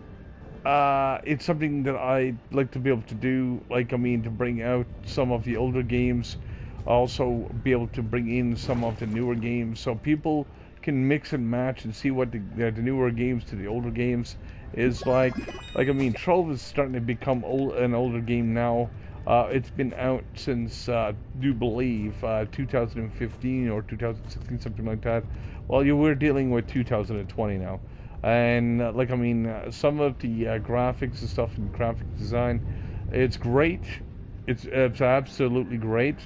something that I like to be able to do. Like, I mean, to bring out some of the older games, also be able to bring in some of the newer games, so people can mix and match and see what the newer games to the older games is like. Like, I mean, Trove is starting to become an older game now. It's been out since, do believe, 2015 or 2016, something like that. Well, we're dealing with 2020 now. And, like, I mean, some of the graphics and stuff in graphic design, it's great. It's absolutely great.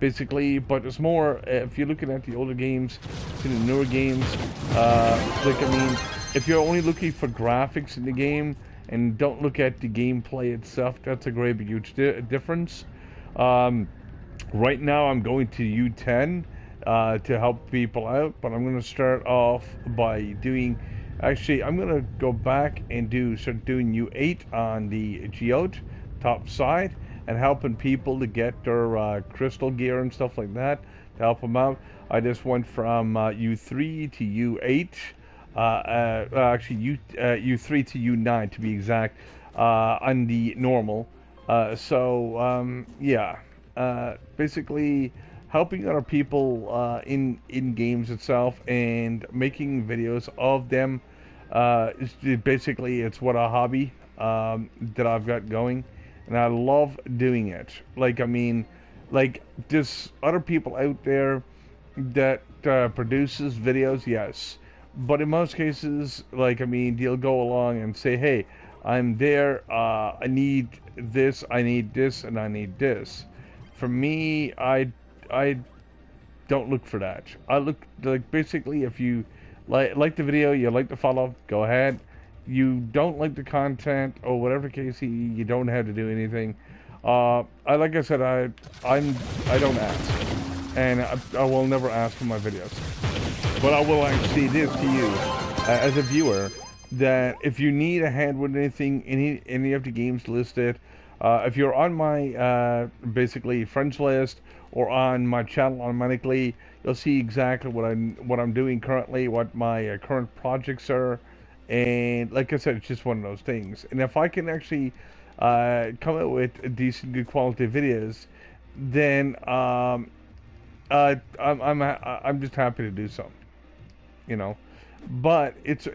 Basically, but it's more, if you're looking at the older games to the newer games, like, I mean, if you're only looking for graphics in the game and don't look at the gameplay itself, that's a great huge difference. Right now I'm going to U10 to help people out, but I'm going to start off by doing, actually I'm going to go back and start doing U8 on the Geode top side, and helping people to get their crystal gear and stuff like that, to help them out. I just went from U3 to U8, actually U3 to U9 to be exact, on the normal. Yeah, basically helping other people in games itself and making videos of them. Basically, it's what a hobby that I've got going. And I love doing it. Like, I mean, like, there's other people out there that produces videos, yes. But in most cases, like, I mean, they'll go along and say, hey, I'm there, I need this, and I need this. For me, I don't look for that. I look, like, basically, if you like the video, you like to follow, go ahead. You don't like the content or whatever case, you don't have to do anything. Like I said, I don't ask, and I will never ask for my videos. But I will actually say this to you, as a viewer, that if you need a hand with anything, any of the games listed, if you're on my basically friends list or on my channel automatically, you'll see exactly what I'm doing currently, what my current projects are. And like I said, it's just one of those things. And if I can actually come out with decent, good quality videos, then I'm just happy to do so. You know, but it's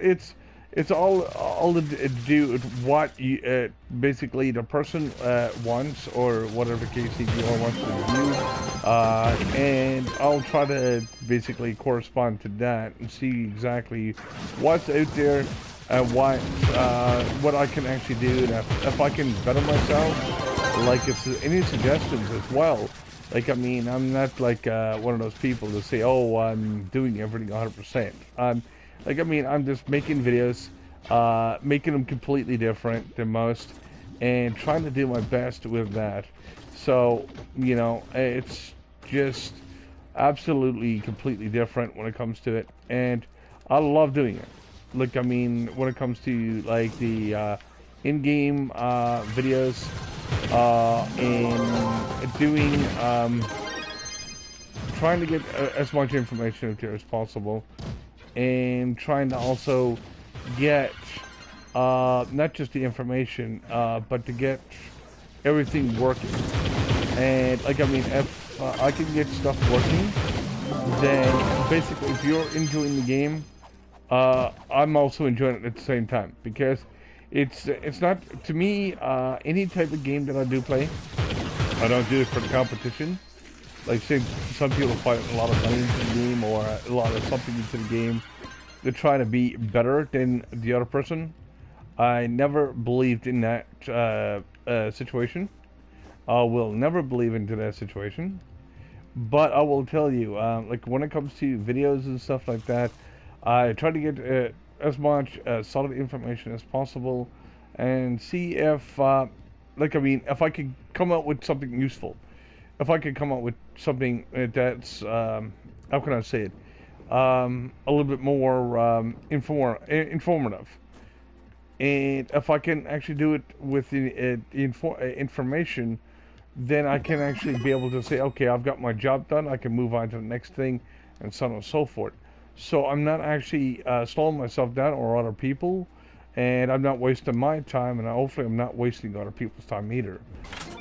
all to do with what you basically the person wants, or whatever case you wants to do, and I'll try to basically correspond to that and see exactly what's out there what I can actually do, and if I can better myself, like if there's any suggestions as well. Like, I mean, I'm not like one of those people to say, oh, I'm doing everything 100%. Like, I mean, I'm just making videos, making them completely different than most, and trying to do my best with that. So, you know, it's just absolutely completely different when it comes to it, and I love doing it. Like, I mean, when it comes to like the in-game videos, and doing trying to get as much information out there as possible, and trying to also get not just the information, but to get everything working. And like, I mean, if I can get stuff working, then basically if you're enjoying the game, I'm also enjoying it at the same time, because it's not, to me, any type of game that I do play, I don't do it for the competition. Like, say, some people fight a lot of money into the game, or a lot of something into the game. They're trying to be better than the other person. I never believed in that situation. I will never believe into that situation. But I will tell you, like, when it comes to videos and stuff like that, I try to get as much solid information as possible, and see if, like, I mean, if I could come up with something useful. If I could come up with something that's, how can I say it, a little bit more informative. And if I can actually do it with the information, then I can actually be able to say, okay, I've got my job done, I can move on to the next thing, and so on and so forth. So I'm not actually slowing myself down, or other people, and I'm not wasting my time, and hopefully I'm not wasting other people's time either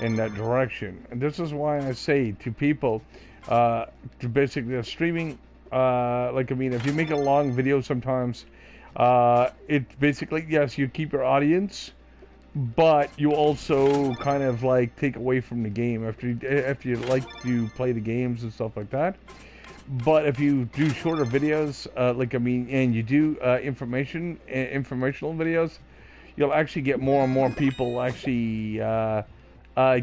in that direction. And this is why I say to people, to basically streaming, like, I mean, if you make a long video sometimes, it's basically, yes, you keep your audience, but you also kind of like take away from the game after you like to play the games and stuff like that. But if you do shorter videos, like, I mean, and you do informational videos, you'll actually get more and more people actually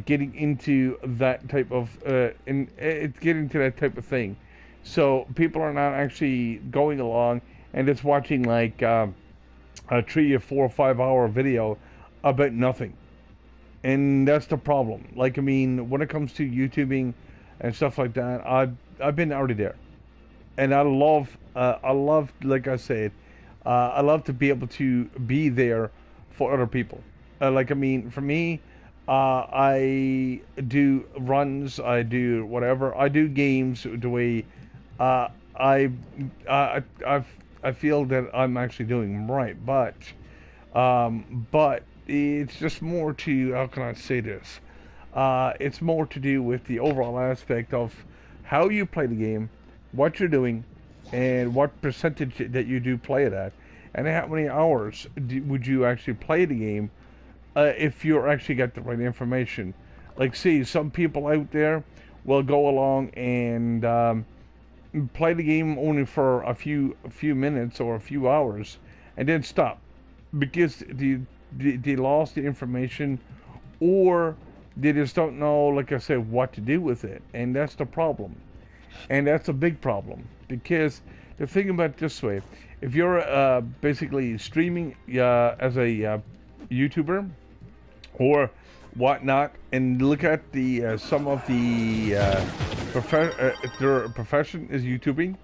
getting into that type of getting to that type of thing. So people are not actually going along and just watching like a 3 or 4 or 5 hour video about nothing. And that's the problem. Like, I mean, when it comes to YouTubing and stuff like that, I've been already there, and I love, like I said, I love to be able to be there for other people. Like, I mean, for me, I do runs, I do whatever, I do games the way I feel that I'm actually doing right, but it's just more to, how can I say this? It's more to do with the overall aspect of how you play the game, what you're doing, and what percentage that you do play it at, and how many hours would you actually play the game if you actually got the right information. Like, see, some people out there will go along and play the game only for a few minutes or a few hours, and then stop because they lost the information, or they just don't know, like I said, what to do with it. And that's the problem. And that's a big problem. Because the thing about it this way, if you're basically streaming as a YouTuber or whatnot, and look at the some of the their profession is YouTubing,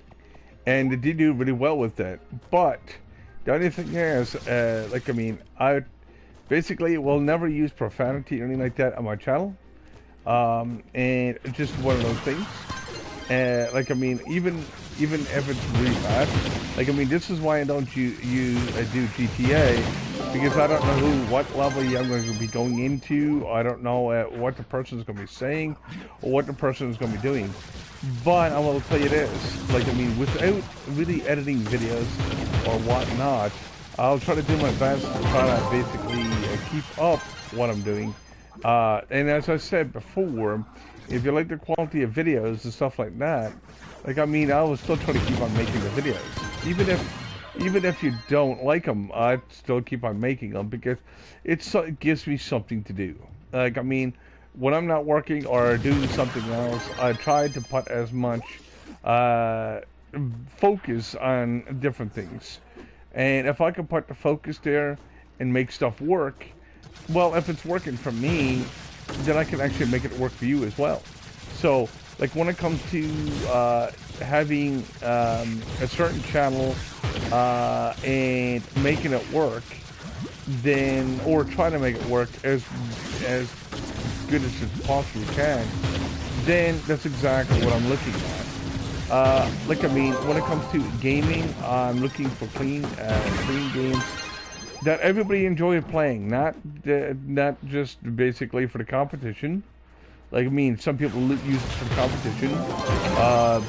and they do really well with that. But the only thing is, like, I mean, I basically will never use profanity or anything like that on my channel. And it's just one of those things. Like, I mean, even if it's really bad, like, I mean, this is why I don't do GTA, because I don't know what level I'm going to be going into. I don't know what the person is going to be saying or what the person is going to be doing. But I will tell you this, like, I mean, without really editing videos or whatnot, I'll try to do my best to try to basically keep up what I'm doing. And as I said before, if you like the quality of videos and stuff like that, like, I mean, I will still try to keep on making the videos. even if you don't like them, I still keep on making them because it gives me something to do. Like, I mean, when I'm not working or doing something else, I try to put as much uh, focus on different things. And if I can put the focus there and make stuff work, well, if it's working for me, then I can actually make it work for you as well. So, like when it comes to having a certain channel and making it work, then or trying to make it work as good as it possibly can, then that's exactly what I'm looking at. Like I mean, when it comes to gaming, I'm looking for clean games that everybody enjoys playing, not just basically for the competition. Like I mean, some people use it for the competition,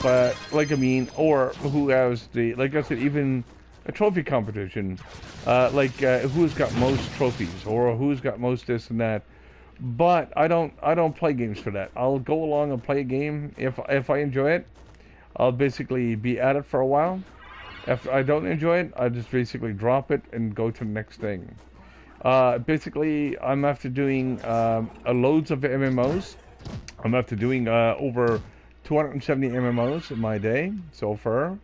but like I mean, or who has the like I said, even a trophy competition, who's got most trophies or who's got most this and that. But I don't play games for that. I'll go along and play a game if I enjoy it. I'll basically be at it for a while. If I don't enjoy it, I just basically drop it and go to the next thing. Basically, I'm after doing loads of MMOs. I'm after doing over 270 MMOs in my day so far.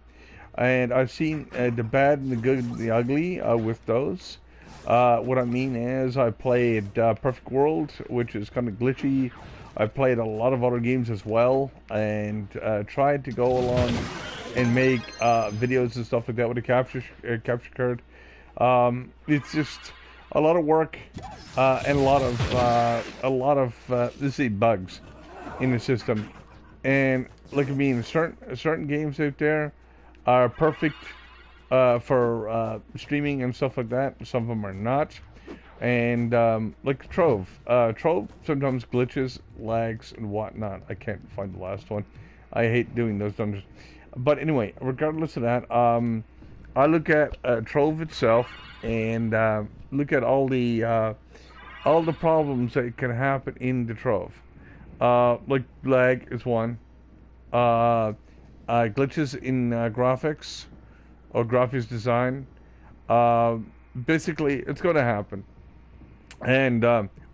And I've seen the bad and the good and the ugly with those. What I mean is I played Perfect World, which is kind of glitchy. I played a lot of other games as well, and tried to go along and make videos and stuff like that with a capture card. It's just a lot of work and a lot of let's say bugs in the system. And like I mean, certain games out there are perfect for streaming and stuff like that. Some of them are not. And like Trove. Trove sometimes glitches, lags, and whatnot. I can't find the last one. I hate doing those dungeons. But anyway, regardless of that, I look at Trove itself and look at all the problems that can happen in the Trove. Like lag is one. Glitches in graphics or graphics design. Uh, Basically, it's going to happen. And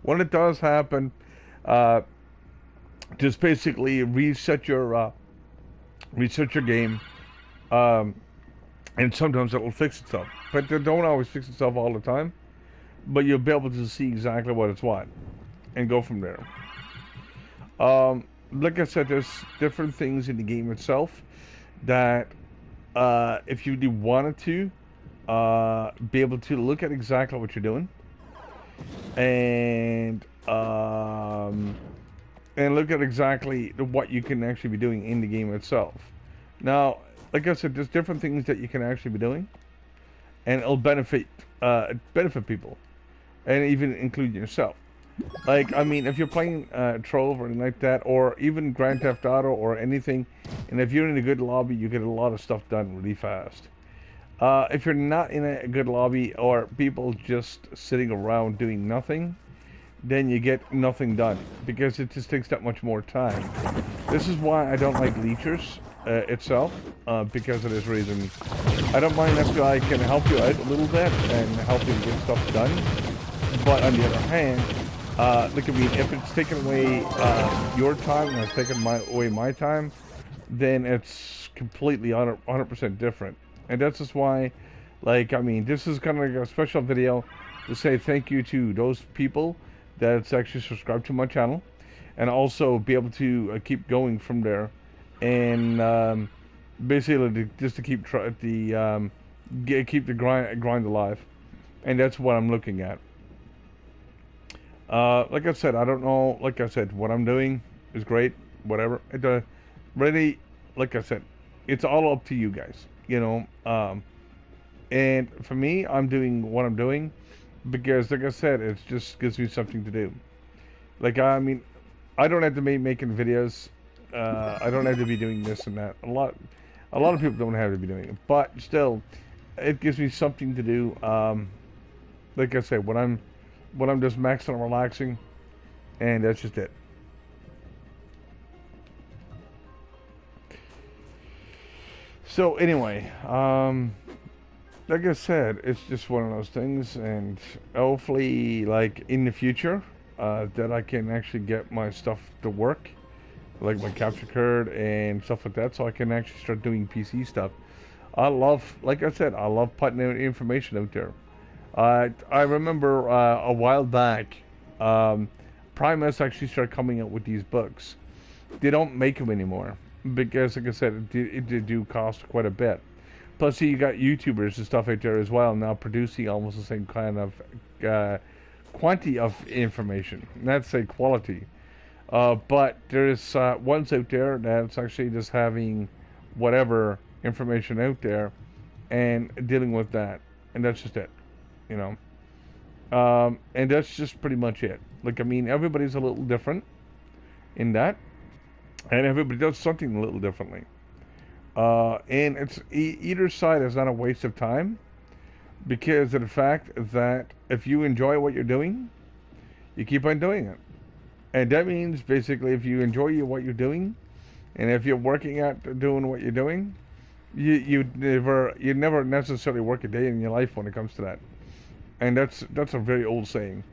when it does happen, uh, just basically reset your game, um, and sometimes it will fix itself. But they don't always fix itself all the time. But you'll be able to see exactly what it's what, and go from there. Like I said, there's different things in the game itself that, if you wanted to, be able to look at exactly what you're doing, and look at exactly what you can actually be doing in the game itself. Now, like I said, there's different things that you can actually be doing, and it'll benefit people, and even include yourself. Like, I mean, if you're playing Trove or anything like that, or even Grand Theft Auto or anything, and if you're in a good lobby, you get a lot of stuff done really fast. If you're not in a good lobby or people just sitting around doing nothing, then you get nothing done because it just takes that much more time. This is why I don't like leechers itself, because of this reason. I don't mind if I can help you out a little bit and help you get stuff done, but on the other hand, look at me, if it's taking away your time and it's taking away my time, then it's completely 100% different. And that's just why, like, I mean, this is kind of like a special video to say thank you to those people that's actually subscribed to my channel, and also be able to keep going from there, and basically just to keep keep the grind alive, and that's what I'm looking at. Like I said, I don't know. Like I said, what I'm doing is great. Whatever. Really, like I said, it's all up to you guys. You know, and for me, I'm doing what I'm doing because, like I said, it just gives me something to do. Like, I mean, I don't have to be making videos. I don't have to be doing this and that. A lot of people don't have to be doing it, but still, it gives me something to do. Like I said, when I'm just maxing and relaxing, and that's just it. So anyway, like I said, it's just one of those things, and hopefully, like in the future, that I can actually get my stuff to work, like my capture card and stuff like that, so I can actually start doing PC stuff. I love, like I said, I love putting out information out there. I remember a while back, um, Primus actually started coming out with these books. They don't make them anymore because, like I said, it do cost quite a bit. Plus, you got YouTubers and stuff out there as well now producing almost the same kind of uh, quantity of information. Not say quality, but there's ones out there that's actually just having whatever information out there and dealing with that, and that's just it, you know. And that's just pretty much it. Like I mean, everybody's a little different in that, and everybody does something a little differently. And it's either side is not a waste of time because of the fact that if you enjoy what you're doing, you keep on doing it. And that means basically if you enjoy what you're doing, and if you're working at doing what you're doing, you never necessarily work a day in your life when it comes to that. And that's a very old saying,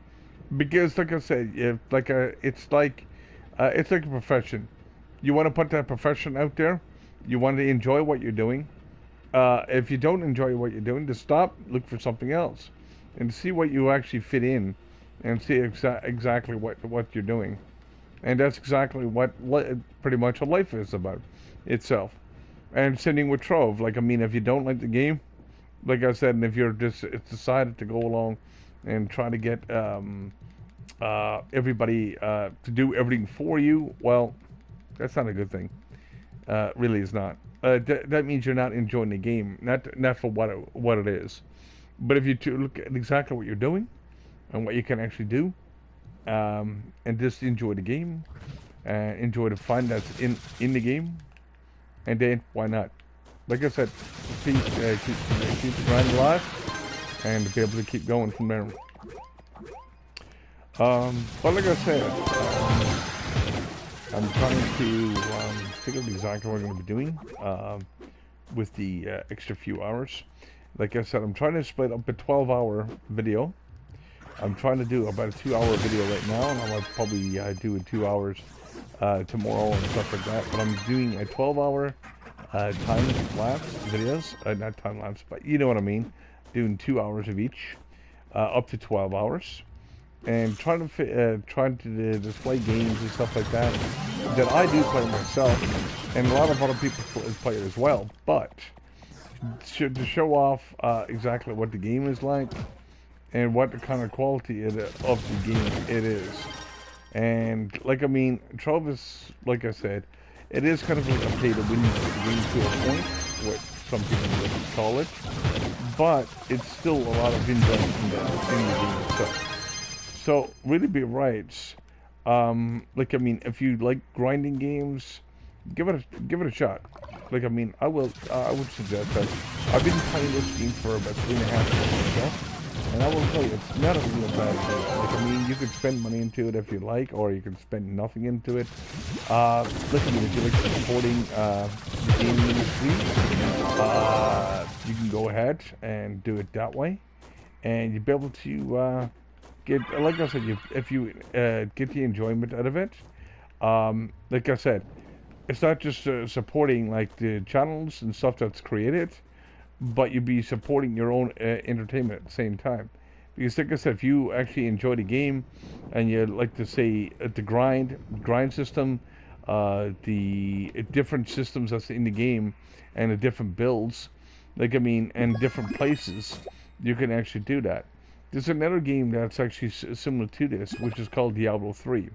because like I said, if like a it's like a profession. You want to put that profession out there. You want to enjoy what you're doing. If you don't enjoy what you're doing, just stop, look for something else, and see what you actually fit in, and see exactly what you're doing. And that's exactly what pretty much what life is about itself. And sitting with Trove, like I mean, if you don't like the game, like I said, and if you're just it's decided to go along and try to get everybody to do everything for you, well, that's not a good thing. Really, is not. That means you're not enjoying the game, not for what it is. But if you look at exactly what you're doing and what you can actually do, and just enjoy the game, enjoy the fun that's in the game, and then why not? Like I said, keep the grind alive, and be able to keep going from there. But like I said, I'm trying to figure out exactly what I'm going to be doing with the extra few hours. Like I said, I'm trying to split up a 12-hour video. I'm trying to do about a 2-hour video right now, and I'll probably do in 2 hours tomorrow and stuff like that. But I'm doing a 12-hour time-lapse videos. Not time-lapse, but you know what I mean. Doing 2 hours of each, up to 12 hours. And trying to display games and stuff like that I do play myself, and a lot of other people play it as well. But to show off exactly what the game is like and what the kind of quality of the game it is. And like I mean, Trove is, like I said, it is kind of like a pay to win game to a point, what some people would call it. But it's still a lot of investment in the game itself. So really be right. Like I mean, if you like grinding games, give it a shot. Like I mean, I would suggest that. I've been playing this game for about 3.5 years myself, and I will tell you, it's not a real bad thing. Like I mean, you could spend money into it if you like, or you can spend nothing into it. Look I mean, if you like supporting the gaming industry, you can go ahead and do it that way, and you'll be able to. Like I said, if you get the enjoyment out of it, like I said, it's not just supporting like the channels and stuff that's created, but you'd be supporting your own entertainment at the same time. Because like I said, if you actually enjoy the game and you like to say the grind system, the different systems that's in the game, and the different builds, like I mean, and different places, you can actually do that. There's another game that's actually similar to this, which is called Diablo 3.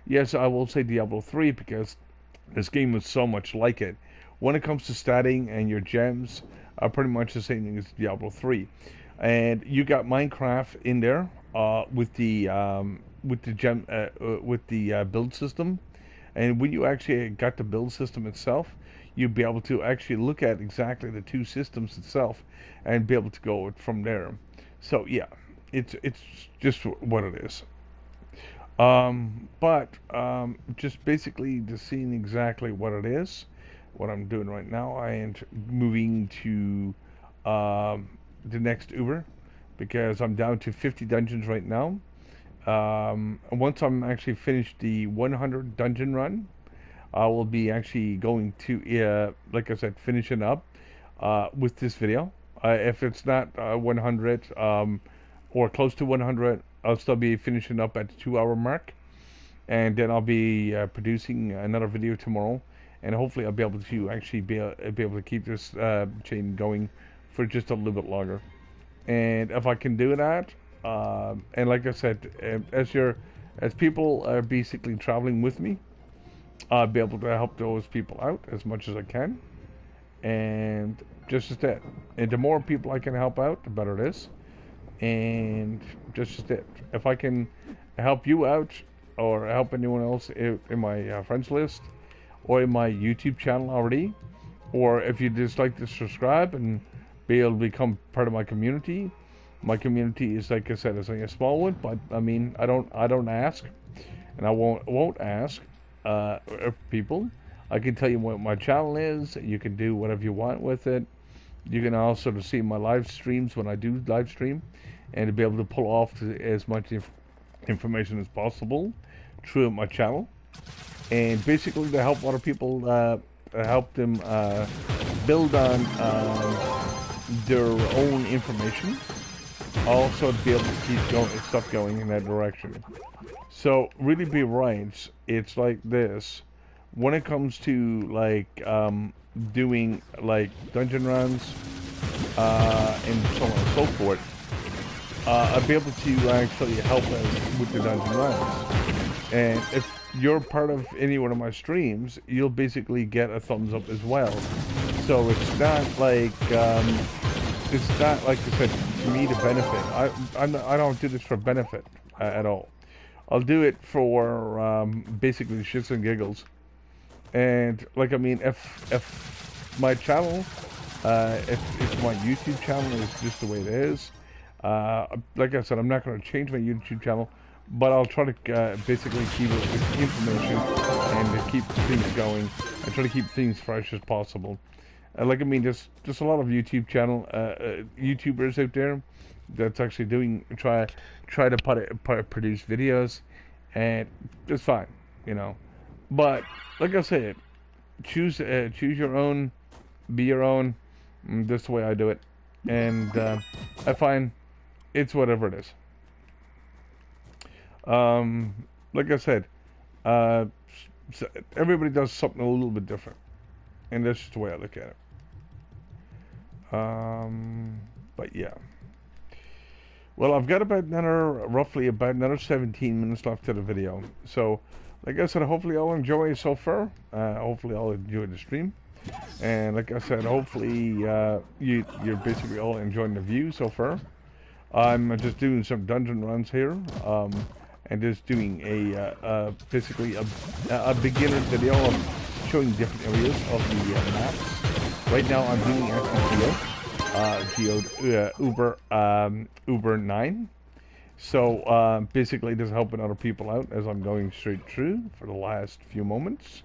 Yes, I will say Diablo 3 because this game was so much like it. When it comes to statting and your gems, are pretty much the same thing as Diablo 3. And you got Minecraft in there with the build system. And when you actually got the build system itself, you'd be able to actually look at exactly the two systems itself and be able to go from there. So yeah, it's just what it is. But just basically just seeing exactly what it is, what I'm doing right now. I am moving to the next Uber, because I'm down to 50 dungeons right now. Once I'm actually finished the 100 dungeon run, I will be actually going to, like I said, finishing up with this video. If it's not 100 or close to 100, I'll still be finishing up at the 2 hour mark. And then I'll be producing another video tomorrow. And hopefully I'll be able to actually be able to keep this chain going for just a little bit longer. And if I can do that, and like I said, as people are basically traveling with me, I'll be able to help those people out as much as I can. And just as that. And the more people I can help out, the better it is. And just as that. If I can help you out or help anyone else in my friends list or in my YouTube channel already, or if you just like to subscribe and be able to become part of my community. My community is, like I said, is like a small one, but I mean, I don't ask, and I won't ask people. I can tell you what my channel is. You can do whatever you want with it. You can also see my live streams when I do live stream, and to be able to pull off as much information as possible through my channel, and basically to help other people, help them build on their own information. Also to be able to keep stuff going in that direction. So really be right. It's like this. When it comes to like doing like dungeon runs and so on and so forth, I'll be able to actually help with the dungeon runs. And if you're part of any one of my streams, you'll basically get a thumbs up as well. So it's not like I said, for me to benefit. I don't do this for benefit at all. I'll do it for basically shits and giggles. And like, I mean, if my channel, if my YouTube channel is just the way it is, like I said, I'm not going to change my YouTube channel, but I'll try to basically keep it with information and to keep things going and try to keep things fresh as possible. Like, I mean, there's a lot of YouTube channel YouTubers out there that's actually try to produce videos, and it's fine, you know. But like I said, choose your own, be your own. That's the way I do it, and I find it's whatever it is. Like I said, everybody does something a little bit different, and that's just the way I look at it. But yeah. Well, I've got roughly about another 17 minutes left to the video. So, like I said, hopefully I'll enjoy so far. Hopefully I'll enjoy the stream. And like I said, hopefully you're basically all enjoying the view so far. I'm just doing some dungeon runs here. And just doing basically a beginner video of showing different areas of the maps. Right now I'm doing actually Uber 9. So basically just helping other people out as I'm going straight through for the last few moments.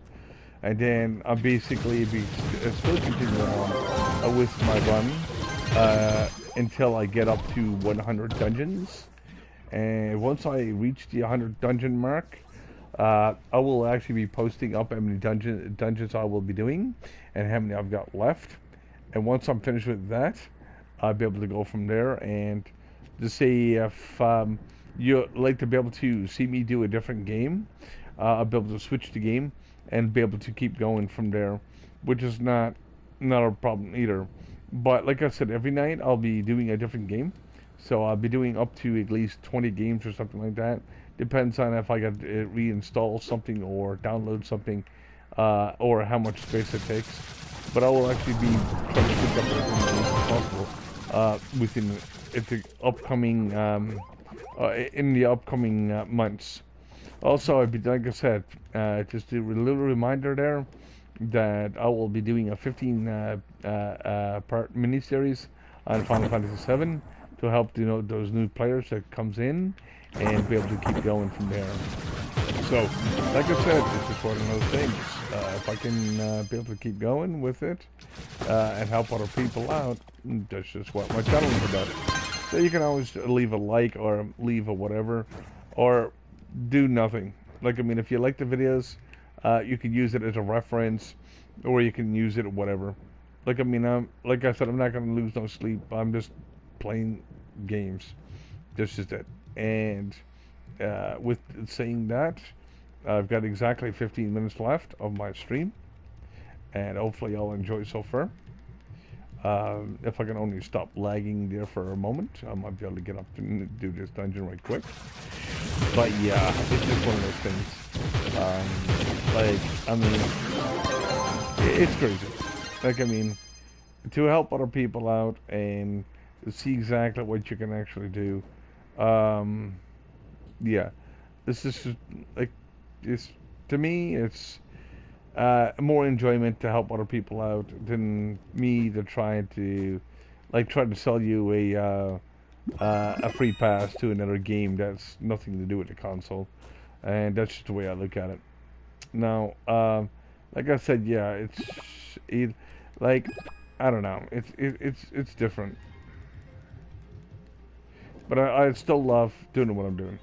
And then I'll basically still continue on with my run until I get up to 100 dungeons. And once I reach the 100 dungeon mark, I will actually be posting up how many dungeons I will be doing and how many I've got left. And once I'm finished with that, I'll be able to go from there. And to say if you'd like to be able to see me do a different game, I'll be able to switch the game and be able to keep going from there, which is not a problem either. But like I said, every night I'll be doing a different game. So I'll be doing up to at least 20 games or something like that. Depends on if I got to reinstall something or download something, or how much space it takes. But I will actually be trying to pick up as many games as possible within the upcoming in the upcoming months. Also, like I said, just a little reminder there that I will be doing a 15-part miniseries on Final Fantasy VII to help those new players that comes in and be able to keep going from there. So, like I said, it's just one of those things. If I can be able to keep going with it and help other people out, that's just what my channel is about. So you can always leave a like or leave a whatever, or do nothing. Like, I mean, if you like the videos, you can use it as a reference, or you can use it whatever. Like, I mean, like I said, I'm not going to lose no sleep. I'm just playing games. This is it. And with saying that, I've got exactly 15 minutes left of my stream, and hopefully y'all enjoy so far. If I can only stop lagging there for a moment, I might be able to get up and do this dungeon right quick. But yeah, it's just one of those things. Like, I mean, it's crazy. Like, I mean, to help other people out and see exactly what you can actually do. Yeah, this is just, like, it's, to me, it's more enjoyment to help other people out than me to try to, like, try to sell you a free pass to another game that's nothing to do with the console, and that's just the way I look at it. Now, like I said, yeah, like, I don't know, it's different, but I still love doing what I'm doing.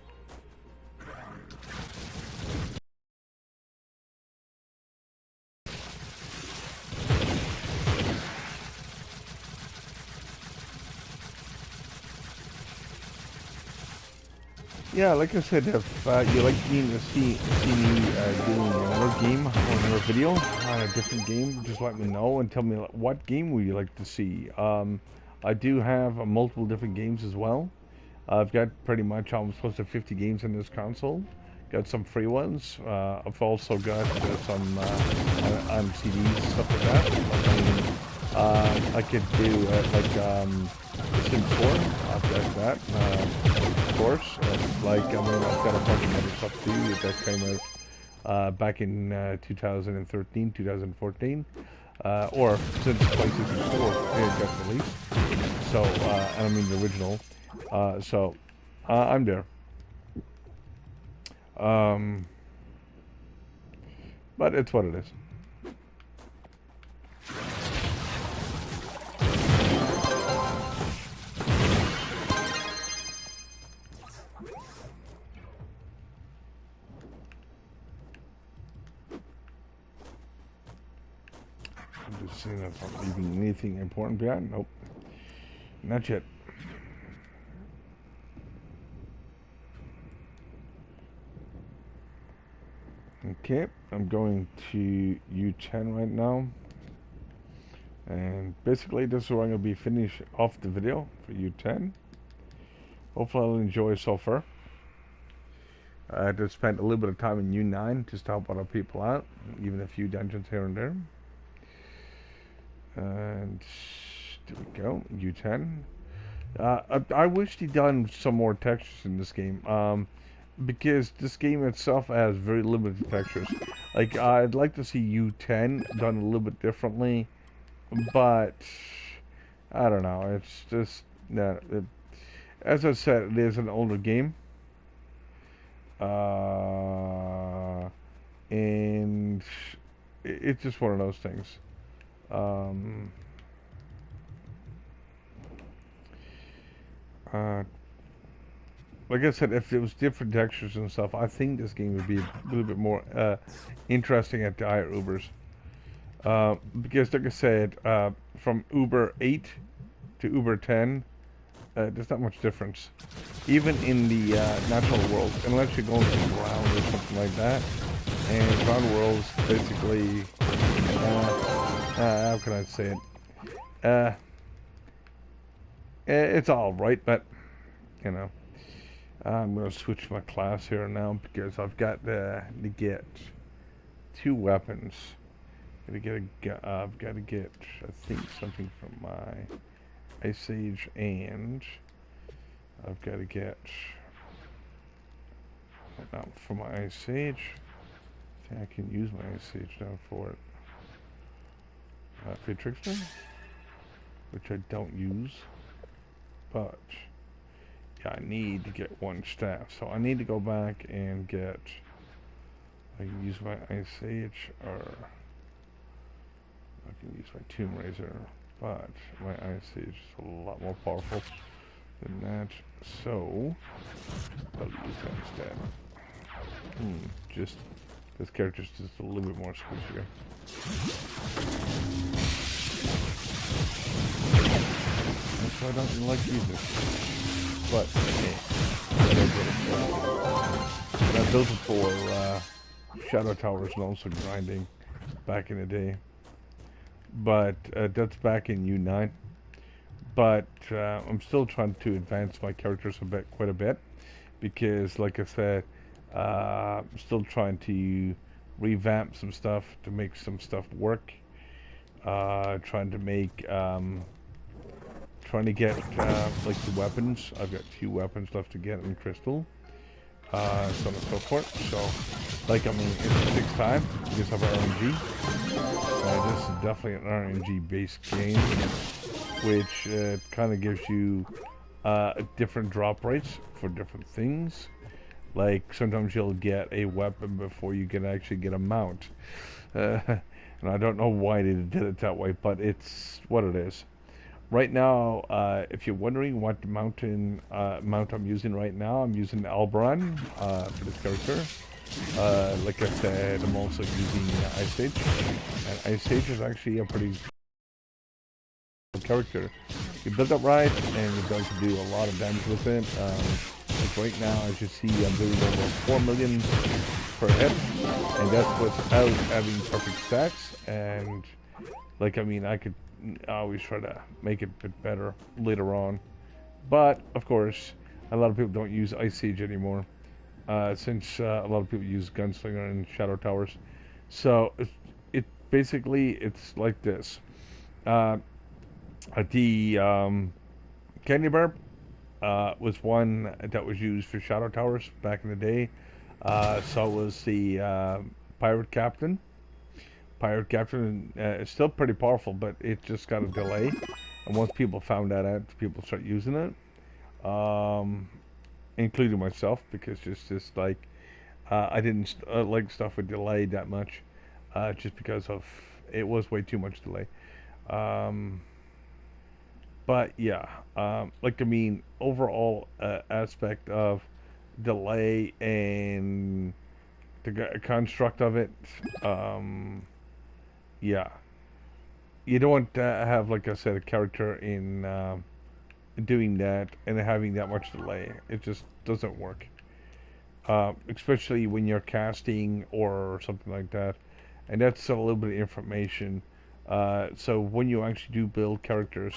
Yeah, like I said, if you like me to see me doing another game or another video on a different game, just let me know and tell me what game would you like to see. I do have multiple different games as well. I've got pretty much almost close to 50 games in this console. Got some free ones. I've also got some on CDs, stuff like that. I could do Sims 4. I've got that, of course. Like, I mean, I've got a bunch of other stuff too that came out back in 2013, 2014, or since PlayStation 4 it got released. So, and I mean the original. So, I'm there. But it's what it is. I'm just seeing if I'm leaving anything important behind. Nope. Not yet. Okay, I'm going to U10 right now. And basically this is where I'm going to be finish off the video for U10. Hopefully I'll enjoy so far. I just spent a little bit of time in U9 just to help other people out, even a few dungeons here and there. And there we go, U10. I wish they'd done some more textures in this game, because this game itself has very limited textures. Like, I'd like to see U10 done a little bit differently, but I don't know. It's just as I said, it is an older game, and it's just one of those things. Like I said, if it was different textures and stuff, I think this game would be a little bit more interesting at the higher Ubers. Because, like I said, from Uber 8 to Uber 10, there's not much difference. Even in the natural world, unless you're going to the ground or something like that. And ground worlds, basically, how can I say it? It's alright, but, you know. I'm going to switch my class here now because I've got to get 2 weapons. I've got to get, I think, something from my Ice Age, and I've got to get, now for my Ice Age, I think I can use my Ice Age now for it. For Trickster, which I don't use, but yeah, I need to get 1 staff, so I need to go back and get I can use my Ice Age, or I can use my Tomb Raiser, but my Ice Age is a lot more powerful than that, so I'll use that instead. Just this character's just a little bit more squishier. That's why I don't like using it. But hey, I built it for Shadow Towers and also grinding back in the day. But that's back in U9. But I'm still trying to advance my characters quite a bit, because, like I said, I'm still trying to revamp some stuff to make some stuff work. Trying to make, trying to get like the weapons. I've got 2 weapons left to get in Crystal. So on and so forth. So, like, I mean, it takes time because of RNG. This is definitely an RNG-based game, which kind of gives you different drop rates for different things. Like, sometimes you'll get a weapon before you can actually get a mount. And I don't know why they did it that way, but it's what it is. Right now, if you're wondering what mount I'm using right now, I'm using Albaran for this character. Like I said, I'm also using Ice Age. And Ice Age is actually a pretty character. You build up right, and you're going to do a lot of damage with it. Like right now, as you see, I'm doing over 4 million per hit, and that's without having perfect stacks. And, like, I mean, I always try to make it a bit better later on. But, of course, a lot of people don't use Ice Age anymore, since a lot of people use Gunslinger and Shadow Towers. So, it's like this. The Candy Barb was one that was used for Shadow Towers back in the day. So was the Pirate Captain. Pirate Captain is still pretty powerful, but it just got a delay. And once people found that out, people start using it, including myself, because it's just like I didn't like stuff with delay that much, just because of it was way too much delay. But yeah, like, I mean, overall aspect of delay and the construct of it, yeah, you don't want to have, like I said, a character in doing that and having that much delay. It just doesn't work, especially when you're casting or something like that. And that's a little bit of information. So when you actually do build characters,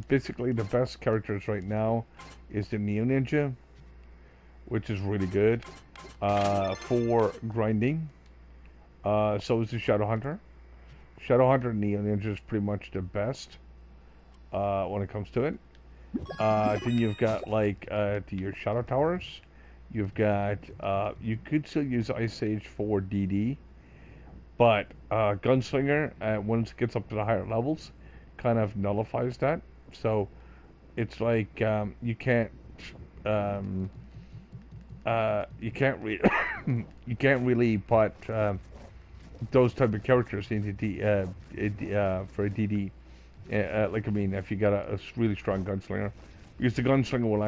basically the best characters right now is the Neo Ninja, which is really good for grinding. So is the Shadow Hunter. Shadow Hunter and Neo Ninja is pretty much the best when it comes to it. Then you've got like your Shadow Towers. You've got you could still use Ice Age for DD, but Gunslinger once it gets up to the higher levels, kind of nullifies that. So it's like you can't you can't really you can't really put those type of characters into for a DD. Like, I mean, if you got a really strong gunslinger, because the gunslinger will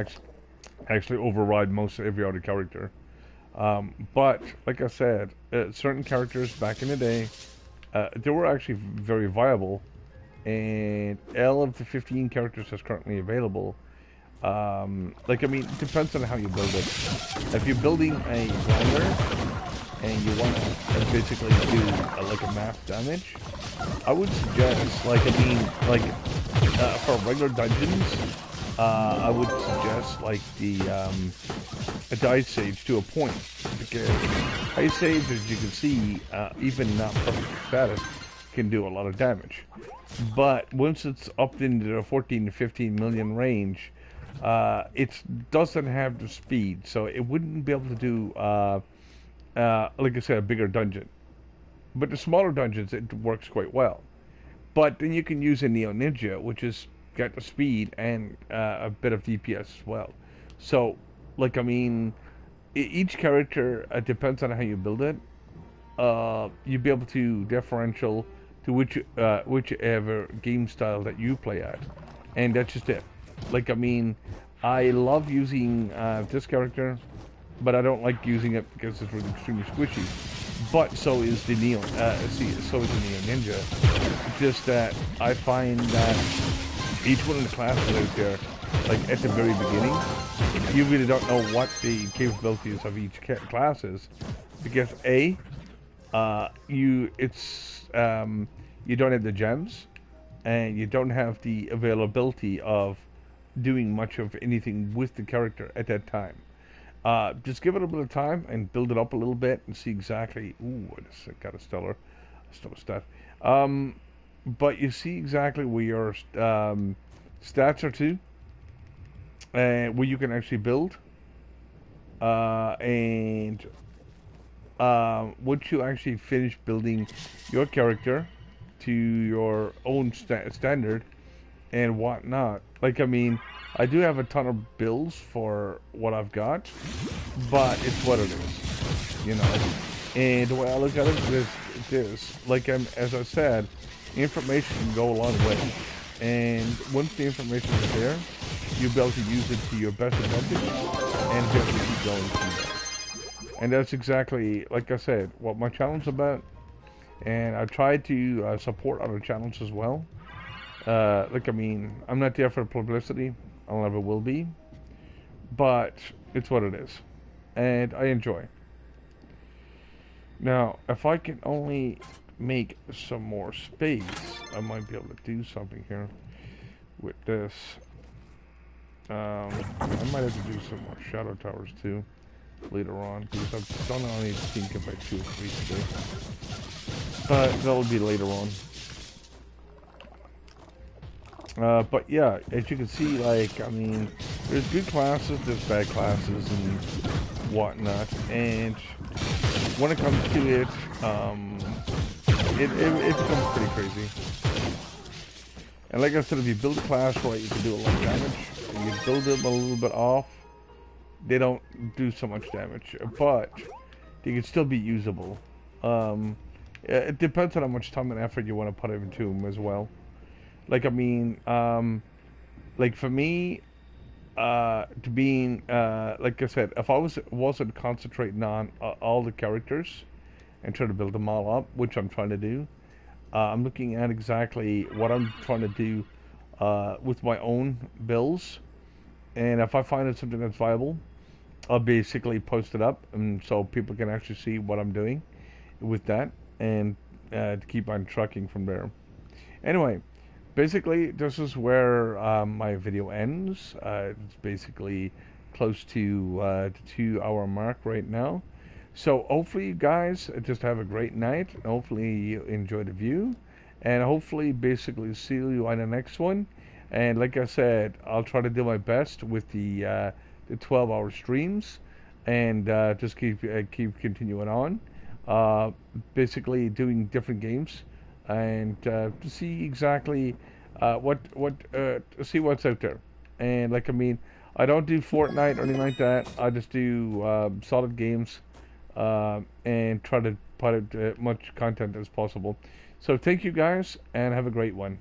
actually override most every other character. But like I said, certain characters back in the day, they were actually very viable, and all of the 15 characters that's currently available. Like, I mean, it depends on how you build it. If you're building a grinder and you want to basically do like a mass damage, I would suggest, like, I mean, like for regular dungeons, I would suggest like the Ice Age to a point, because Ice Age, as you can see, even not perfect status, can do a lot of damage. But once it's up into the 14 to 15 million range, it doesn't have the speed, so it wouldn't be able to do, like I said, a bigger dungeon. But the smaller dungeons, it works quite well. But then you can use a Neo Ninja, which is got the speed and a bit of DPS as well. So, like, I mean, each character depends on how you build it. You'll be able to differential to whichever game style that you play at, and that's just it. Like I mean, I love using this character, but I don't like using it because it's really extremely squishy. But so is the Neo. So is the Neo Ninja. Just that I find that each one of the classes out there, like at the very beginning, you really don't know what the capabilities of each class is, because you don't have the gems, and you don't have the availability of doing much of anything with the character at that time. Just give it a bit of time and build it up a little bit and see exactly. Ooh, I just got a stellar stat. But you see exactly where your stats are to, and where you can actually build. And once you actually finish building your character to your own standard and whatnot, like I mean, I do have a ton of builds for what I've got, but it's what it is, you know. And the way I look at it is this: like as I said, information can go a long way, and once the information is there, you'll be able to use it to your best advantage and be able to keep going from there. And that's exactly, like I said, what my channel's about. And I try to support other channels as well. Like, I mean, I'm not there for publicity. I never will be. But it's what it is. And I enjoy. Now, if I can only make some more space, I might be able to do something here with this. I might have to do some more shadow towers too later on, because I've done only think about 2 or 3 today. But that'll be later on. But yeah, as you can see, like, I mean, there's good classes, there's bad classes and whatnot, and when it comes to it, it becomes pretty crazy. And like I said, if you build a class right, you can do a lot of damage. If you build them a little bit off, they don't do so much damage, but they can still be usable. It depends on how much time and effort you want to put into them as well. Like, I mean, like for me, to being, like I said, if I wasn't concentrating on all the characters and trying to build them all up, which I'm trying to do, I'm looking at exactly what I'm trying to do with my own builds, and if I find something that's viable, I'll basically post it up, and so people can actually see what I'm doing with that, and to keep on trucking from there. Anyway, basically, this is where my video ends. It's basically close to the 2-hour mark right now. So hopefully you guys just have a great night. Hopefully you enjoy the view, and hopefully basically see you on the next one. And like I said, I'll try to do my best with the 12-hour streams, and just keep continuing on. Basically doing different games, and to see exactly see what's out there. And like I mean, I don't do Fortnite or anything like that. I just do solid games, and try to put out much content as possible. So thank you guys, and have a great one.